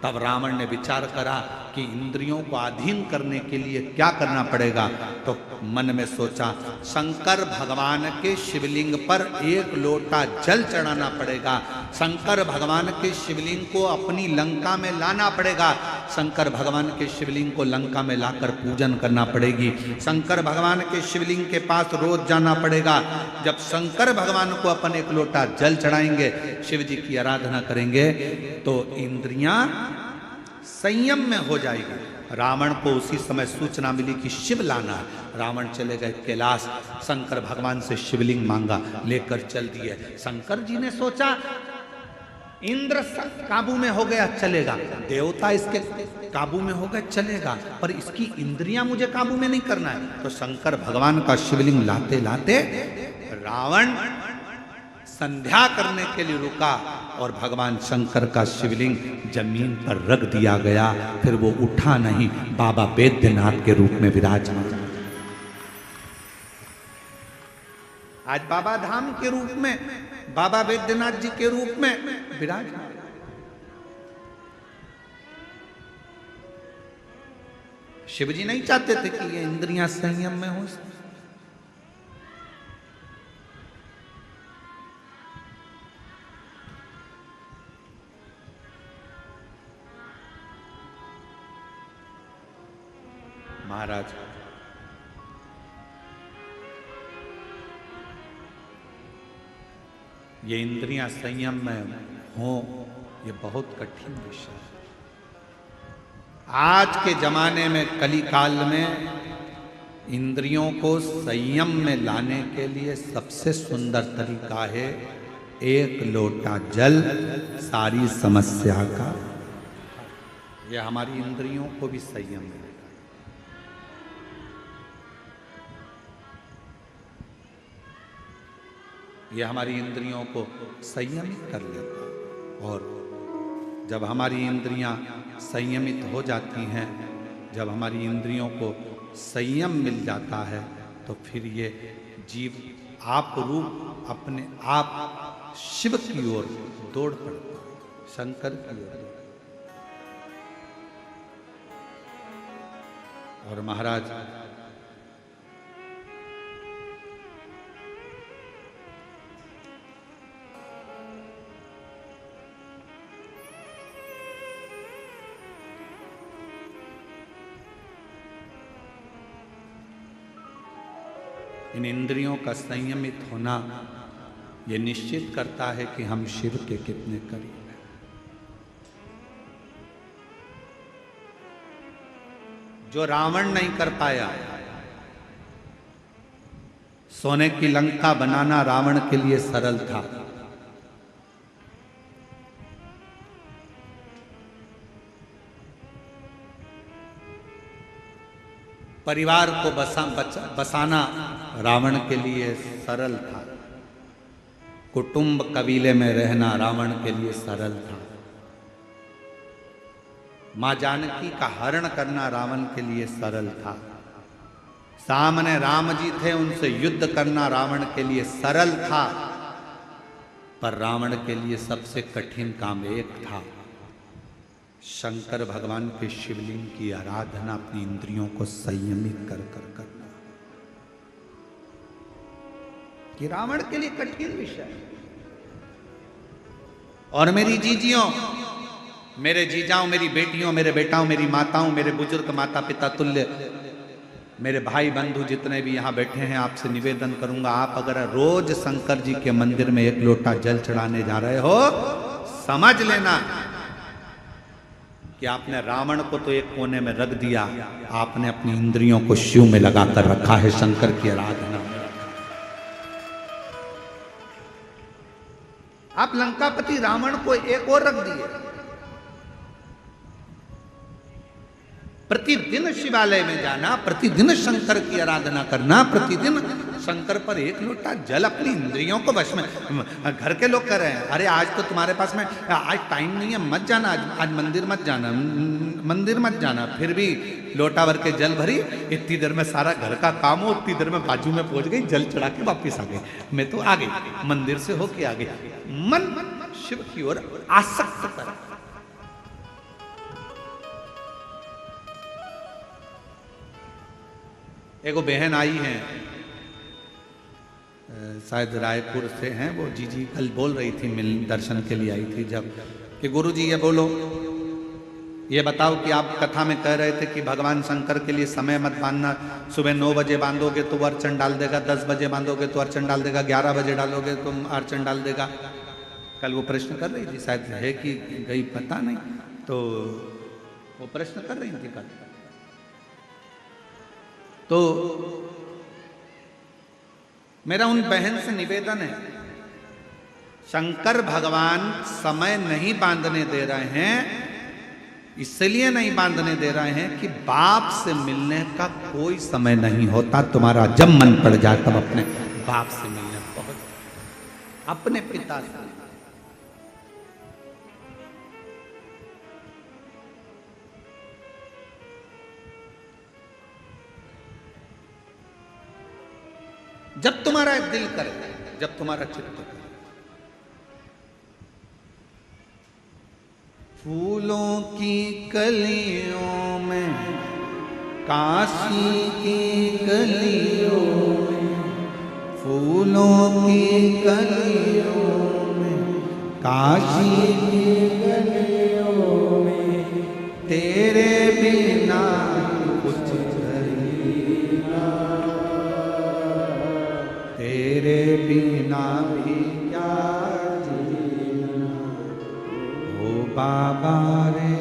तब रावण ने विचार करा कि इंद्रियों को अधीन करने के लिए क्या करना पड़ेगा। तो मन में सोचा, शंकर भगवान के शिवलिंग पर एक लोटा जल चढ़ाना पड़ेगा, शंकर भगवान के शिवलिंग को अपनी लंका में लाना पड़ेगा, शंकर भगवान के शिवलिंग को लंका में लाकर पूजन करना पड़ेगी, शंकर भगवान के शिवलिंग के पास रोज जाना पड़ेगा। जब शंकर भगवान को अपन एक लोटा जल चढ़ाएंगे, शिव जी की आराधना करेंगे, तो इंद्रियां संयम में हो जाएगी। रावण को उसी समय सूचना मिली कि शिव लाना है। रावण चले गए कैलाश, शंकर भगवान से शिवलिंग मांगा, लेकर चल दिए। शंकर जी ने सोचा इंद्र काबू में हो गया, चलेगा, देवता इसके काबू में हो गए, चलेगा, पर इसकी इंद्रियां मुझे काबू में नहीं करना है। तो शंकर भगवान का शिवलिंग लाते लाते रावण संध्या करने के लिए रुका और भगवान शंकर का शिवलिंग जमीन पर रख दिया गया। फिर वो उठा नहीं, बाबा बैद्यनाथ के रूप में विराजमान। आज बाबा धाम के रूप में, बाबा बैद्यनाथ जी के रूप में विराजमान। शिव जी नहीं चाहते थे कि ये इंद्रियां संयम में हो। महाराज ये इंद्रियां संयम में हो, ये बहुत कठिन विषय है। आज के जमाने में कली काल में इंद्रियों को संयम में लाने के लिए सबसे सुंदर तरीका है एक लोटा जल सारी समस्या का। यह हमारी इंद्रियों को भी संयम में, यह हमारी इंद्रियों को संयमित कर लेता है। और जब हमारी इंद्रियां संयमित हो जाती हैं, जब हमारी इंद्रियों को संयम मिल जाता है, तो फिर ये जीव आप रूप अपने आप शिव की ओर दौड़ पड़ता है, शंकर की ओर। और महाराज इन इंद्रियों का संयमित होना ये निश्चित करता है कि हम शिव के कितने करीब हैं। जो रावण नहीं कर पाया, सोने की लंका बनाना रावण के लिए सरल था। परिवार को बसाना रावण के लिए सरल था। कुटुंब कबीले में रहना रावण के लिए सरल था। मां जानकी का हरण करना रावण के लिए सरल था। सामने राम जी थे, उनसे युद्ध करना रावण के लिए सरल था। पर रावण के लिए सबसे कठिन काम एक था, शंकर भगवान के शिवलिंग की आराधना अपनी इंद्रियों को संयमित कर करना। कि रावण के लिए कठिन विषय। और मेरी जीजियों, मेरे जीजाओं, मेरी बेटियों, मेरे बेटाओं, मेरी माताओं, मेरे बुजुर्ग माता पिता तुल्य, मेरे भाई बंधु जितने भी यहां बैठे हैं, आपसे निवेदन करूंगा, आप अगर रोज शंकर जी के मंदिर में एक लोटा जल चढ़ाने जा रहे हो, समझ लेना कि आपने रावण को तो एक कोने में रख दिया, आपने अपनी इंद्रियों को शिव में लगाकर रखा है, शंकर की आराधना में। आप लंकापति रावण को एक और रख दिए। प्रतिदिन शिवालय में जाना, प्रतिदिन शंकर की आराधना करना, प्रतिदिन शंकर पर एक लोटा जल, अपनी इंद्रियों को वश में। घर के लोग कह रहे हैं, अरे आज तो तुम्हारे पास में आज टाइम नहीं है, मत जाना, आज मंदिर मत जाना, मंदिर मत जाना। फिर भी लोटा भर के जल भरी, इतनी देर में सारा घर का काम हो, उतनी देर में बाजू में पहुंच गई, जल चढ़ा के वापिस आ गई। मैं तो आ गई, मंदिर से होके आ गई। मन शिव की ओर आसक्त कर। एगो बहन आई हैं, शायद रायपुर से हैं, वो जीजी कल बोल रही थी, मिल दर्शन के लिए आई थी जब, कि गुरुजी ये बोलो, ये बताओ कि आप कथा में कह रहे थे कि भगवान शंकर के लिए समय मत बांधना, सुबह 9 बजे बांधोगे तो वो अर्चन डाल देगा, 10 बजे बांधोगे तो अर्चन डाल देगा, 11 बजे डालोगे तो अर्चन डाल देगा। कल वो प्रश्न कर रही थी, शायद है कि गई पता नहीं, तो वो प्रश्न कर रही थी कल। तो मेरा उन बहन से निवेदन है, शंकर भगवान समय नहीं बांधने दे रहे हैं, इसलिए नहीं बांधने दे रहे हैं कि बाप से मिलने का कोई समय नहीं होता। तुम्हारा जब मन पड़ जाए तब अपने बाप से मिलने पहुंच, अपने पिता से। जब तुम्हारा दिल करे, जब तुम्हारा चित्त करे। फूलों की कलियों में, काशी की गलियों में, फूलों की कलियों में, काशी की गलियों में, तेरे बिना कुछ नहीं ना, तेरे बिना भी क्या जीना, ओ बाबा रे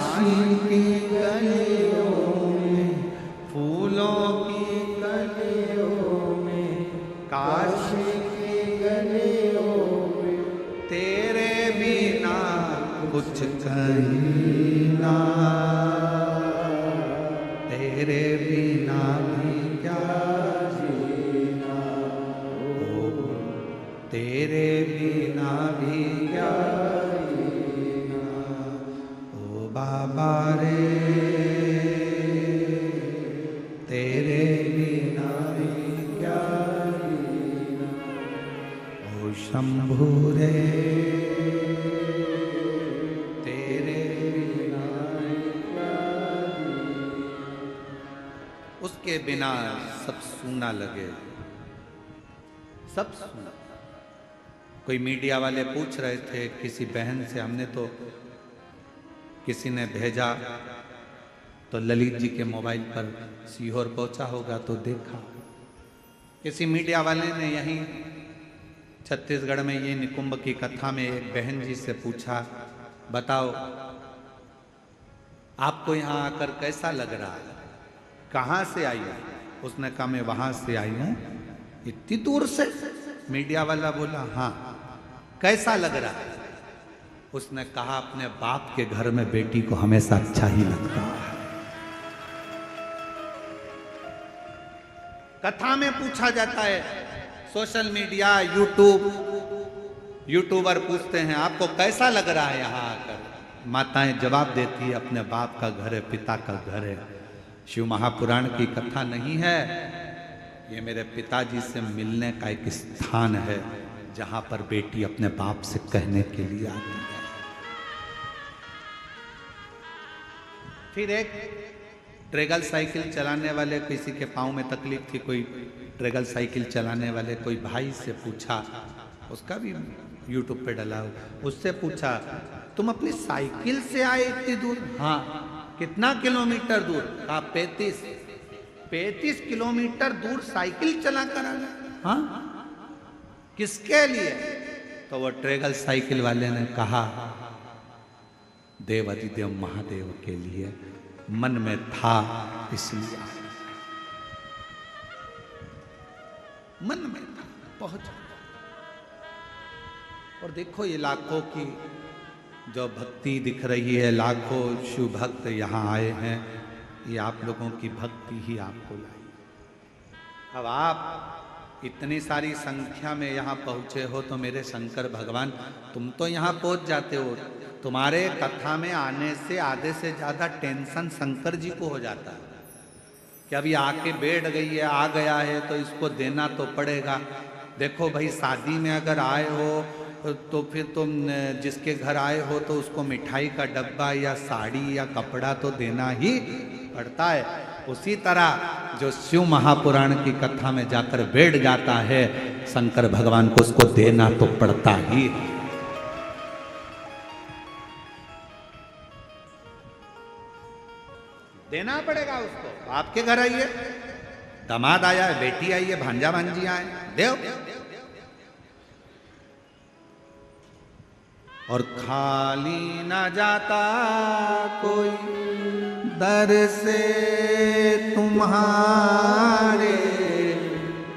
काशी की गलियों में, फूलों की गलियों में, काशी की गलियों में, तेरे बिना कुछ कहीं ना, तेरे बिना भी क्या जीना, ओ, तेरे बिना भी क्या जीना, ओ बाबा रे, तेरे बिना भी क्या जीना, ओ शंभू रे, तेरे बिना उसके बिना सब सूना लगे, सब सूना। कोई मीडिया वाले पूछ रहे थे किसी बहन से, हमने तो किसी ने भेजा तो ललित जी के मोबाइल पर सीहोर पहुंचा होगा तो देखा, किसी मीडिया वाले ने यहीं छत्तीसगढ़ में ये निकुंभ की कथा में एक बहन जी से पूछा, बताओ आपको यहाँ आकर कैसा लग रहा है, कहाँ से आई है? उसने कहा मैं वहां से आई हूं, इतनी दूर से। मीडिया वाला बोला हाँ, कैसा लग रहा है? उसने कहा अपने बाप के घर में बेटी को हमेशा अच्छा ही लगता है। कथा में पूछा जाता है, सोशल मीडिया, यूट्यूबर पूछते हैं आपको कैसा लग रहा है यहाँ आकर, माताएं जवाब देती है अपने बाप का घर है, पिता का घर है। शिव महापुराण की कथा नहीं है, ये मेरे पिताजी से मिलने का एक स्थान है जहां पर बेटी अपने बाप से कहने के लिए आती है। फिर एक ट्रेगल साइकिल चलाने वाले, किसी के पाँव में तकलीफ थी, कोई ट्रेगल साइकिल चलाने वाले कोई भाई से पूछा, उसका भी यूट्यूब पे डला हो, उससे पूछा तुम अपनी साइकिल से आए इतनी दूर? हाँ। कितना किलोमीटर दूर? कहा 35 किलोमीटर दूर साइकिल चलाकर आना। हाँ, किसके लिए? तो वो ट्रेगल साइकिल वाले ने कहा देव अधिदेव महादेव के लिए, मन में था इसलिए, मन में था, पहुंच। और देखो ये लाखों की जो भक्ति दिख रही है, लाखों शिव भक्त यहाँ आए हैं, ये आप लोगों की भक्ति ही आपको लाई। अब आप इतनी सारी संख्या में यहाँ पहुँचे हो तो मेरे शंकर भगवान तुम तो यहाँ पहुँच जाते हो, तुम्हारे कथा में आने से आधे से ज़्यादा टेंशन शंकर जी को हो जाता है कि अभी आके बैठ गई है, आ गया है तो इसको देना तो पड़ेगा। देखो भाई, शादी में अगर आए हो तो फिर तुम जिसके घर आए हो तो उसको मिठाई का डब्बा या साड़ी या कपड़ा तो देना ही पड़ता है। उसी तरह जो शिव महापुराण की कथा में जाकर बैठ जाता है, शंकर भगवान को उसको देना तो पड़ता ही। देना पड़ेगा उसको। आपके घर आइए, दामाद आया है, बेटी आई है, भांजा भांजी आए, देव। और खाली न जाता कोई दर से तुम्हारे,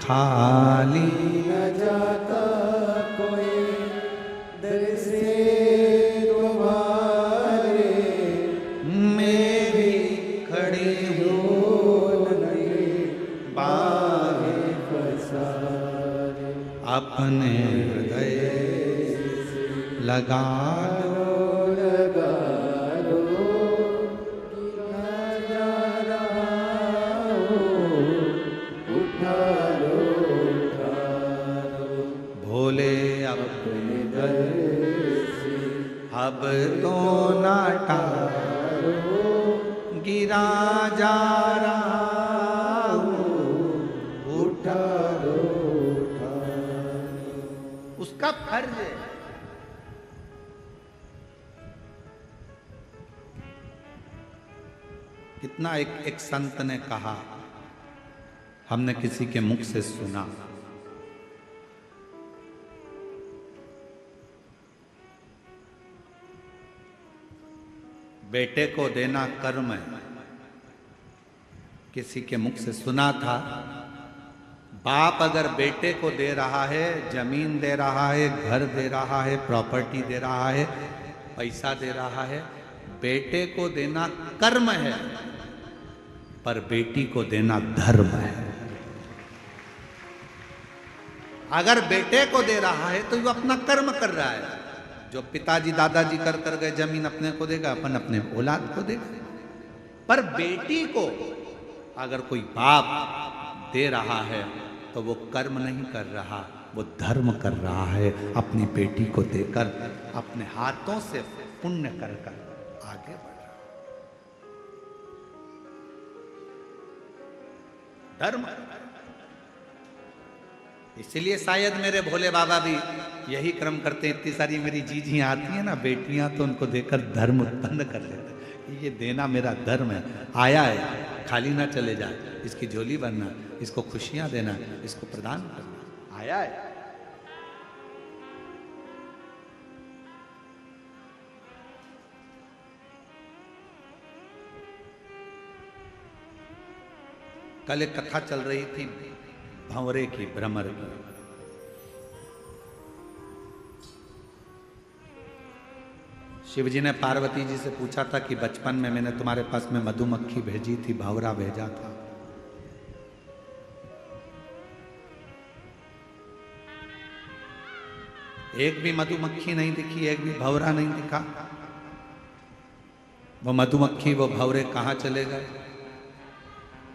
खाली न जाता कोई दर से तुम्हारे, मेरी खड़ी हो लगे बाहें पसारे, अपने हृदय लगा लो, लगा लो, गिरा जा रहा हो, उठा लो, उठा लो, भोले अब अपने दर से अब तो ना टालो, गिरा जा रहा हूँ, उठा लो, उठा लो। उसका फर्ज है। कितना एक संत ने कहा, हमने किसी के मुख से सुना, बेटे को देना कर्म है। किसी के मुख से सुना था, बाप अगर बेटे को दे रहा है, जमीन दे रहा है, घर दे रहा है, प्रॉपर्टी दे रहा है, पैसा दे रहा है, बेटे को देना कर्म है, पर बेटी को देना धर्म है। अगर बेटे को दे रहा है तो वो अपना कर्म कर रहा है। जो पिताजी दादाजी कर गए जमीन अपने को देगा, अपन अपने औलाद को देगा। पर बेटी को अगर कोई बाप दे रहा है तो वो कर्म नहीं कर रहा, वो धर्म कर रहा है। अपनी बेटी को देकर अपने हाथों से पुण्य कर आगे बढ़ रहा धर्म। इसलिए शायद मेरे भोले बाबा भी यही क्रम करते हैं। इतनी सारी मेरी जीजियां आती हैं ना, बेटियां, तो उनको देकर धर्म उत्पन्न कर लेते हैं। ये देना मेरा धर्म है। आया है, खाली ना चले जाए, इसकी झोली भरना, इसको खुशियां देना, इसको प्रदान करना, आया है। कल एक कथा चल रही थी भंवरे की, भ्रमर की। शिवजी ने पार्वती जी से पूछा था कि बचपन में मैंने तुम्हारे पास में मधुमक्खी भेजी थी, भंवरा भेजा था। एक भी मधुमक्खी नहीं दिखी, एक भी भंवरा नहीं दिखा। वो मधुमक्खी वो भंवरे कहाँ चले गए?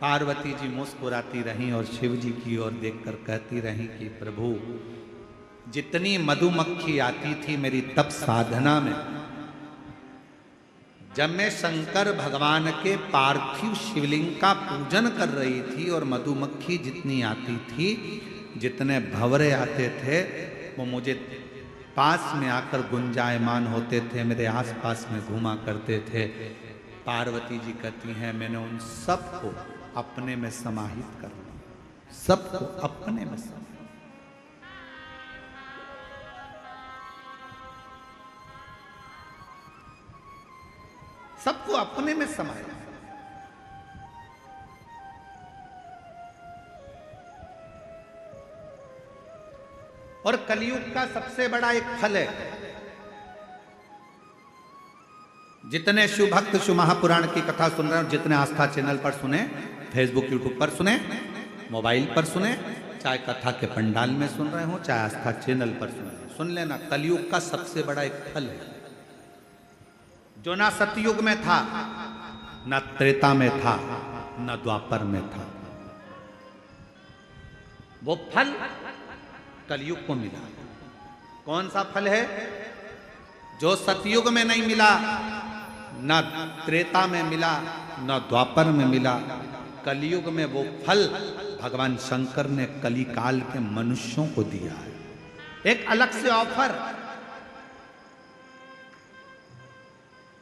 पार्वती जी मुस्कुराती रहीं और शिव जी की ओर देखकर कहती रहीं कि प्रभु, जितनी मधुमक्खी आती थी मेरी तप साधना में, जब मैं शंकर भगवान के पार्थिव शिवलिंग का पूजन कर रही थी, और मधुमक्खी जितनी आती थी, जितने भंवरे आते थे, वो मुझे पास में आकर गुंजायमान होते थे, मेरे आसपास में घूमा करते थे। पार्वती जी कहती हैं, मैंने उन सबको अपने में समाहित कर लिया, सबको अपने में समाहित। सबको अपने में समाया। और कलयुग का सबसे बड़ा एक फल है, जितने शिव भक्त शिव महापुराण की कथा सुन रहे हो, जितने आस्था चैनल पर सुने, फेसबुक यूट्यूब पर सुने, मोबाइल पर सुने, चाहे कथा के पंडाल में सुन रहे हो, चाहे आस्था चैनल पर सुने, सुन लेना, कलयुग का सबसे बड़ा एक फल है, जो ना सतयुग में था, न त्रेता में था, न द्वापर में था। वो फल कलयुग को मिला। कौन सा फल है? जो सतयुग में नहीं मिला, न त्रेता में मिला, न द्वापर में मिला। कलयुग में वो फल भगवान शंकर ने कली काल के मनुष्यों को दिया है। एक अलग से ऑफर,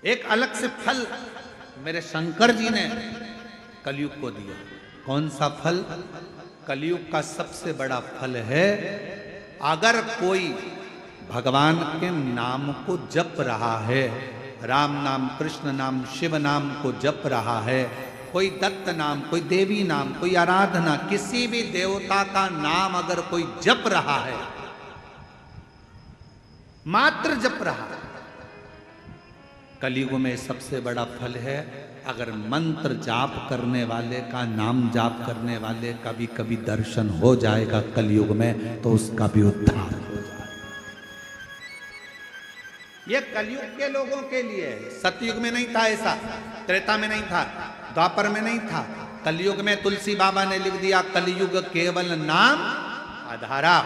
एक अलग से फल मेरे शंकर जी ने कलयुग को दिया। कौन सा फल? कलयुग का सबसे बड़ा फल है, अगर कोई भगवान के नाम को जप रहा है, राम नाम, कृष्ण नाम, शिव नाम को जप रहा है, कोई दत्त नाम, कोई देवी नाम, कोई आराधना, किसी भी देवता का नाम अगर कोई जप रहा है, मात्र जप रहा है, कलयुग में सबसे बड़ा फल है। अगर मंत्र जाप करने वाले का, नाम जाप करने वाले का भी कभी दर्शन हो जाएगा कलयुग में, तो उसका भी उद्धार हो जाएगा। ये कलयुग के लोगों के लिए है। सतयुग में नहीं था ऐसा, त्रेता में नहीं था, द्वापर में नहीं था। कलयुग में तुलसी बाबा ने लिख दिया, कलयुग केवल नाम आधारा।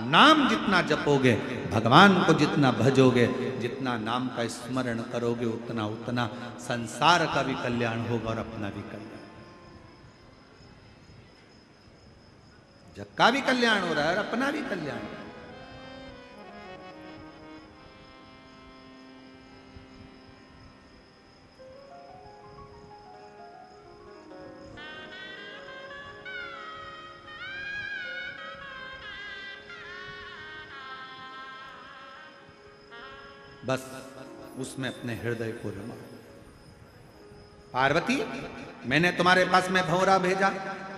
नाम जितना जपोगे, भगवान को जितना भजोगे, जितना नाम का स्मरण करोगे, उतना उतना संसार का भी कल्याण होगा और अपना भी कल्याण, जग का भी कल्याण हो रहा है और अपना भी कल्याण। बस उसमें अपने हृदय को रमा। पार्वती मैंने तुम्हारे पास में भंवरा भेजा,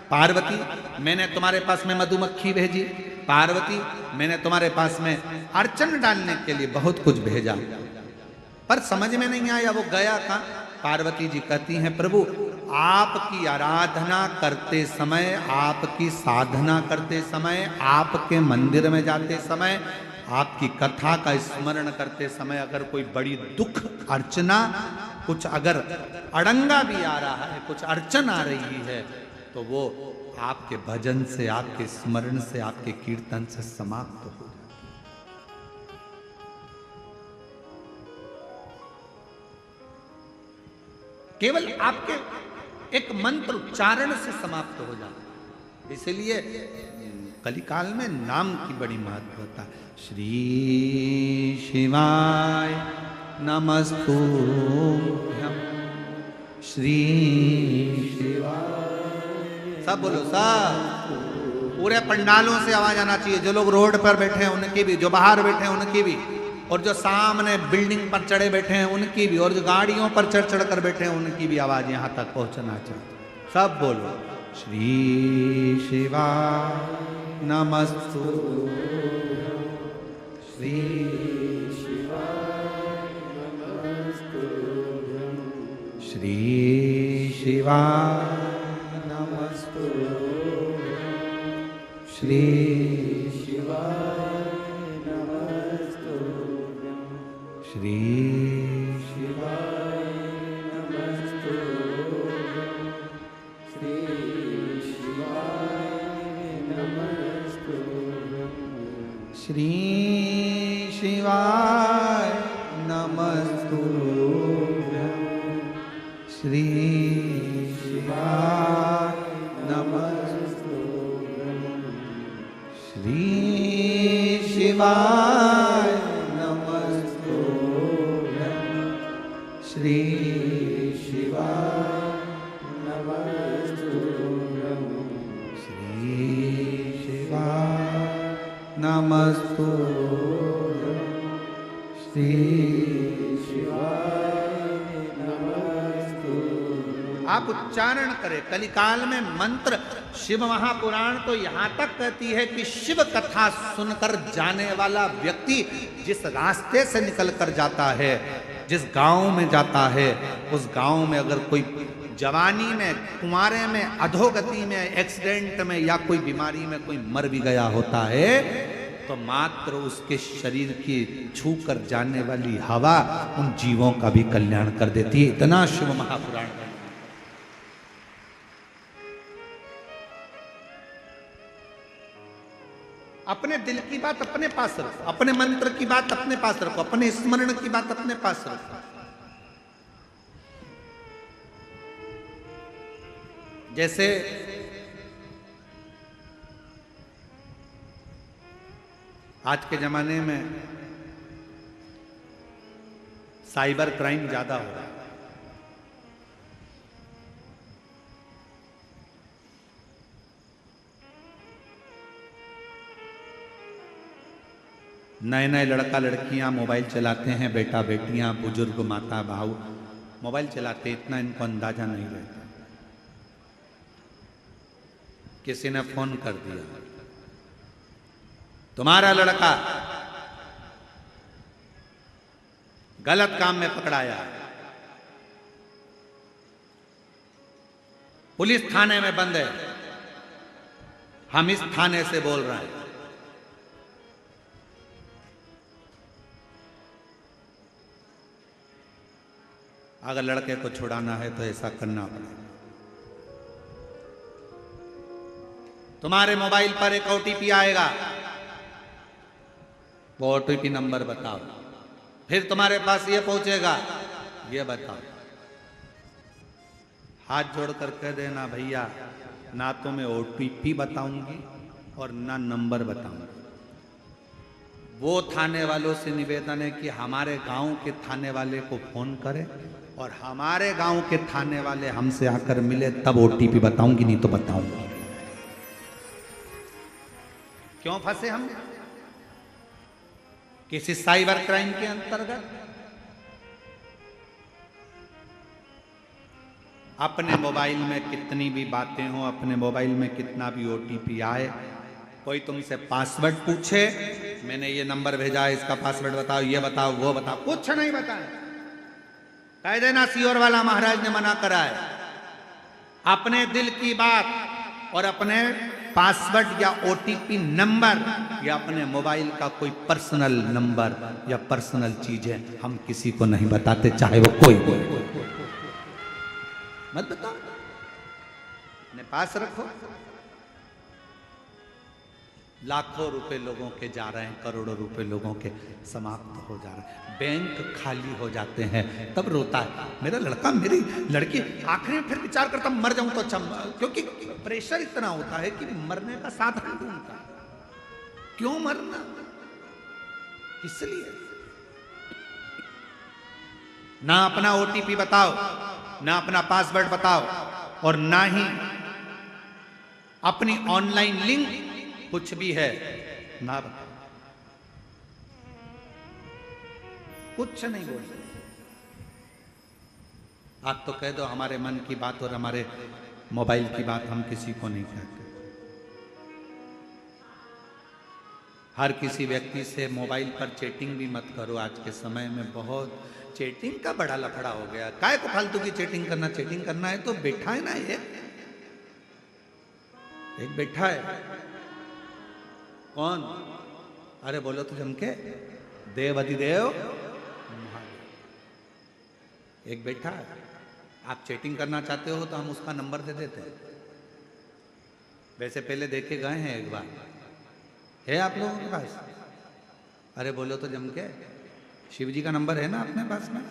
पार्वती मैंने तुम्हारे पास में मधुमक्खी भेजी, पार्वती मैंने तुम्हारे पास में अर्चन डालने के लिए बहुत कुछ भेजा, पर समझ में नहीं आया वो गया कहाँ। पार्वती जी कहती हैं प्रभु आपकी आराधना करते समय, आपकी साधना करते समय, आपके मंदिर में जाते समय, आपकी कथा का स्मरण करते समय अगर कोई बड़ी दुख अर्चना, कुछ अगर अड़ंगा भी आ रहा है, कुछ अड़चन आ रही है, तो वो आपके भजन से, आपके स्मरण से, आपके कीर्तन से समाप्त हो जाती है। केवल आपके एक मंत्र उच्चारण से समाप्त हो जाता है। इसलिए कलिकाल में नाम की बड़ी महत्वता है। श्री शिवाय नमस्तुभ्यं, श्री शिवाय। सब बोलो सब, पूरे पंडालों से आवाज आना चाहिए। जो लोग रोड पर बैठे हैं उनकी भी, जो बाहर बैठे हैं उनकी भी, और जो सामने बिल्डिंग पर चढ़े बैठे हैं उनकी भी, और जो गाड़ियों पर चढ़ चढ़ कर बैठे हैं उनकी भी आवाज यहां तक पहुंचना चाहिए। सब बोलो श्री शिवाय नमस्तुभ्यं, श्री शिवाय नमस्तुभ्यं, श्री शिवाय नमस्तुभ्यं, श्री शिवाय नमस्तुभ्यं, श्री शिवाय नमस्तुभ्यं, श्री शिवाय नमस्तुभ्यं, श्री शिवाय नमस्तुभ्यं, श्री शिवाय नमस्तुभ्यं, श्री शिवाय नमस्तुभ्यं, श्री शिवाय नमस्तुभ्यं, श्री शिवाय नमस्तुभ्यं, श्री शिवाय नमस्तुभ्यं। आप उच्चारण करें। कलिकाल में मंत्र, शिव महापुराण तो यहां तक कहती है कि शिव कथा सुनकर जाने वाला व्यक्ति जिस रास्ते से निकल कर जाता है, जिस गांव में जाता है, उस गांव में अगर कोई जवानी में, कुंवारे में, अधोगति में, एक्सीडेंट में या कोई बीमारी में कोई मर भी गया होता है, तो मात्र उसके शरीर की छू कर जाने वाली हवा उन जीवों का भी कल्याण कर देती है। इतना शिव महापुराण। अपने दिल की बात अपने पास रखो, अपने मंत्र की बात अपने पास रखो, अपने स्मरण की बात अपने पास रखो। जैसे आज के जमाने में साइबर क्राइम ज्यादा हो रहा है। नए नए लड़का लड़कियां मोबाइल चलाते हैं, बेटा बेटियां, बुजुर्ग, माता भाऊ मोबाइल चलाते, इतना इनको अंदाजा नहीं रहता। किसी ने फोन कर दिया, तुम्हारा लड़का गलत काम में पकड़ाया, पुलिस थाने में बंद है, हम इस थाने से बोल रहे हैं। अगर लड़के को छुड़ाना है तो ऐसा करना पड़ेगा। तुम्हारे मोबाइल पर एक ओटीपी आएगा, वो ओटीपी नंबर बताओ, फिर तुम्हारे पास ये पहुंचेगा, ये बताओ। हाथ जोड़कर कह देना भैया ना तो मैं ओटीपी बताऊंगी और ना नंबर बताऊंगी। वो थाने वालों से निवेदन है कि हमारे गांव के थाने वाले को फोन करें और हमारे गांव के थाने वाले हमसे आकर मिले, तब ओटीपी बताऊंगी, नहीं तो बताऊंगी। क्यों फंसे हम किसी साइबर क्राइम के अंतर्गत? अपने मोबाइल में कितनी भी बातें हो, अपने मोबाइल में कितना भी ओटीपी आए, कोई तुमसे पासवर्ड पूछे, मैंने ये नंबर भेजा है, इसका पासवर्ड बताओ, ये बताओ, वो बताओ, कुछ नहीं बताए। कह देना सीओर वाला महाराज ने मना करा है। अपने दिल की बात और अपने पासवर्ड या ओटीपी नंबर या अपने मोबाइल का कोई पर्सनल नंबर या पर्सनल चीजें हम किसी को नहीं बताते, चाहे वो कोई हो। मत बताओ, अपने पास रखो। लाखों रुपए लोगों के जा रहे हैं, करोड़ों रुपए लोगों के समाप्त हो जा रहे हैं, बैंक खाली हो जाते हैं, तब रोता है मेरा लड़का, मेरी लड़की। आखिर में फिर विचार करता मर जाऊं तो अच्छा, क्योंकि प्रेशर इतना होता है कि मरने का साधन ढूंढता है। क्यों मरना, इसलिए ना अपना ओटीपी बताओ, ना अपना पासवर्ड बताओ, और ना ही अपनी ऑनलाइन लिंक कुछ भी है ना बताओ, कुछ नहीं बोल सकते। आप तो कह दो हमारे मन की बात और हमारे मोबाइल की बात हम किसी को नहीं कहते। हर किसी व्यक्ति से मोबाइल पर चैटिंग भी मत करो। आज के समय में बहुत चैटिंग का बड़ा लफड़ा हो गया। काय को फालतू की चैटिंग करना, चैटिंग करना है तो बैठा है ना, एक बैठा है। कौन? अरे बोलो तो जमके, देव अधिदेव एक बैठा है। आप चैटिंग करना चाहते हो तो हम उसका नंबर दे देते हैं। वैसे पहले देखे गए हैं एक बार, है आप लोगों के पास? अरे बोलो तो जमके, शिव जी का नंबर है ना अपने पास में?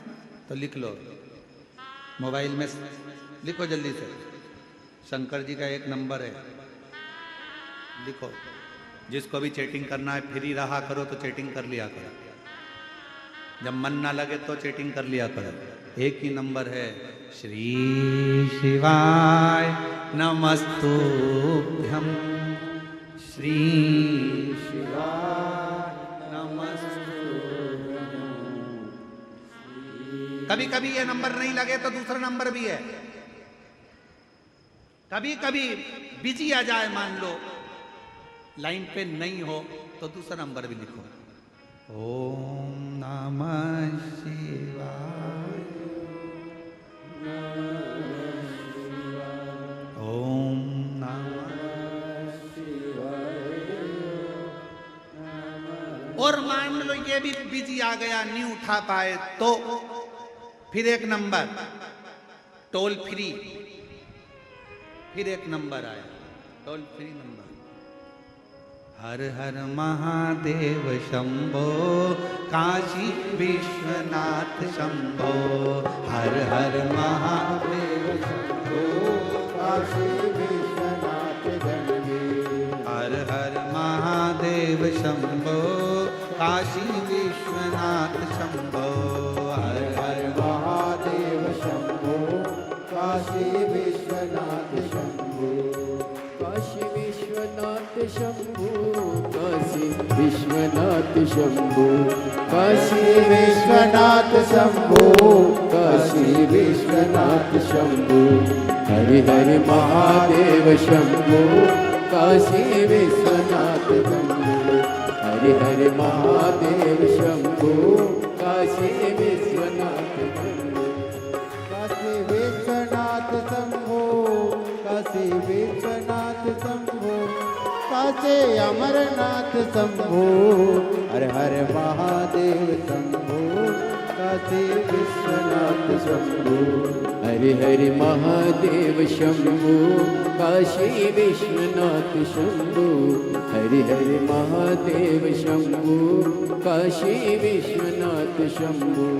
तो लिख लो, मोबाइल में लिखो जल्दी से। शंकर जी का एक नंबर है, लिखो। जिसको भी चैटिंग करना है, फ्री रहा करो तो चैटिंग कर लिया करो, जब मन ना लगे तो चैटिंग कर लिया करो। एक ही नंबर है, श्री शिवाय नमस्तुभ्यं, श्री शिवाय नमस्तुभ्यं। कभी कभी ये नंबर नहीं लगे तो दूसरा नंबर भी है। कभी कभी बिजी आ जाए, मान लो लाइन पे नहीं हो तो दूसरा नंबर भी लिखो। ओम नमः शिवाय, ओम नमः शिवाय। और मान लो ये भी बिजी आ गया, नहीं उठा पाए तो फिर एक नंबर टोल फ्री, फिर एक नंबर आया टोल फ्री नंबर, हर हर महादेव शंभो, काशी विश्वनाथ शंभो, हर हर महादेव शंभो, काशी विश्वनाथ शंभो, हर हर महादेव शंभो, काशी विश्वनाथ शंभो, हर हर महादेव शंभो, काशी विश्वनाथ शंभो, काशी विश्वनाथ शंभो, काशी विश्वनाथ शंभो, काशी विश्वनाथ शंभो, काशी विश्वनाथ शंभो, हरि हरि महादेव शंभो, काशी विश्वनाथ शंभो, हरि हरि महादेव शंभो, काशी विश्वनाथ शंभो, काशी विश्वनाथ शंभो, काशी विश्वनाथ शंभो, काशी अमरनाथ शंभो, हर हर महादेव शंभो, काशी विश्वनाथ शंभो, हरि हरि महादेव शंभो, काशी विश्वनाथ शंभो, हरि हरि महादेव शंभो, काशी विश्वनाथ शंभो।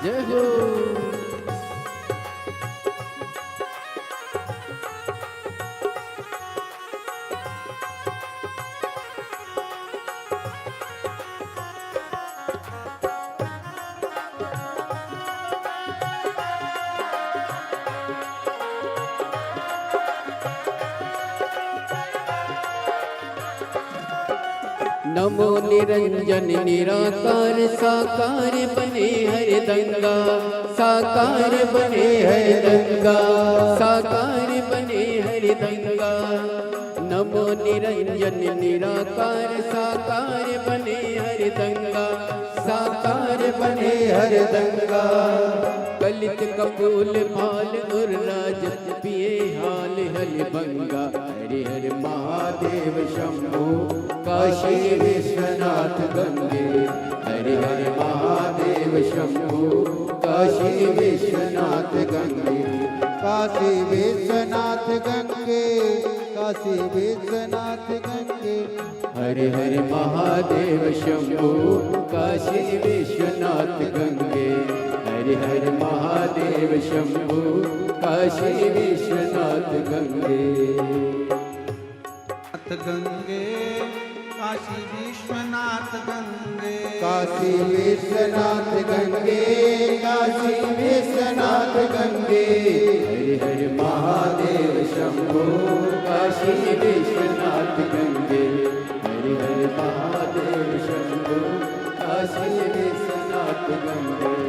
जय हो। नमो निरंजन निराकार साकार बने हरदंगा, साकार बने हरदंगा, साकार बने हरदंगा। नमो निरंजन निराकार साकार बने हरदंगा, साकार बने हरदंगा। कलित कपूल भाल और राजत पिए हाल हलभंगा। हरि हर महादेव शंभो काशी विश्वनाथ गंगे। हरि हर महादेव शंभो काशी विश्वनाथ गंगे। काशी विश्वनाथ गंगे, काशी विश्वनाथ गंगे। हरि हर महादेव शंभो काशी विश्वनाथ गंगे। हरि हर महादेव शंभो काशी विश्वनाथ गंगे। गंगे काशी विश्वनाथ गंगे, काशी विश्वनाथ गंगे, काशी विश्वनाथ गंगे। हरि हर महादेव शंभो काशी विश्वनाथ गंगे। हरि हर महादेव शंभो काशी विश्वनाथ गंगे।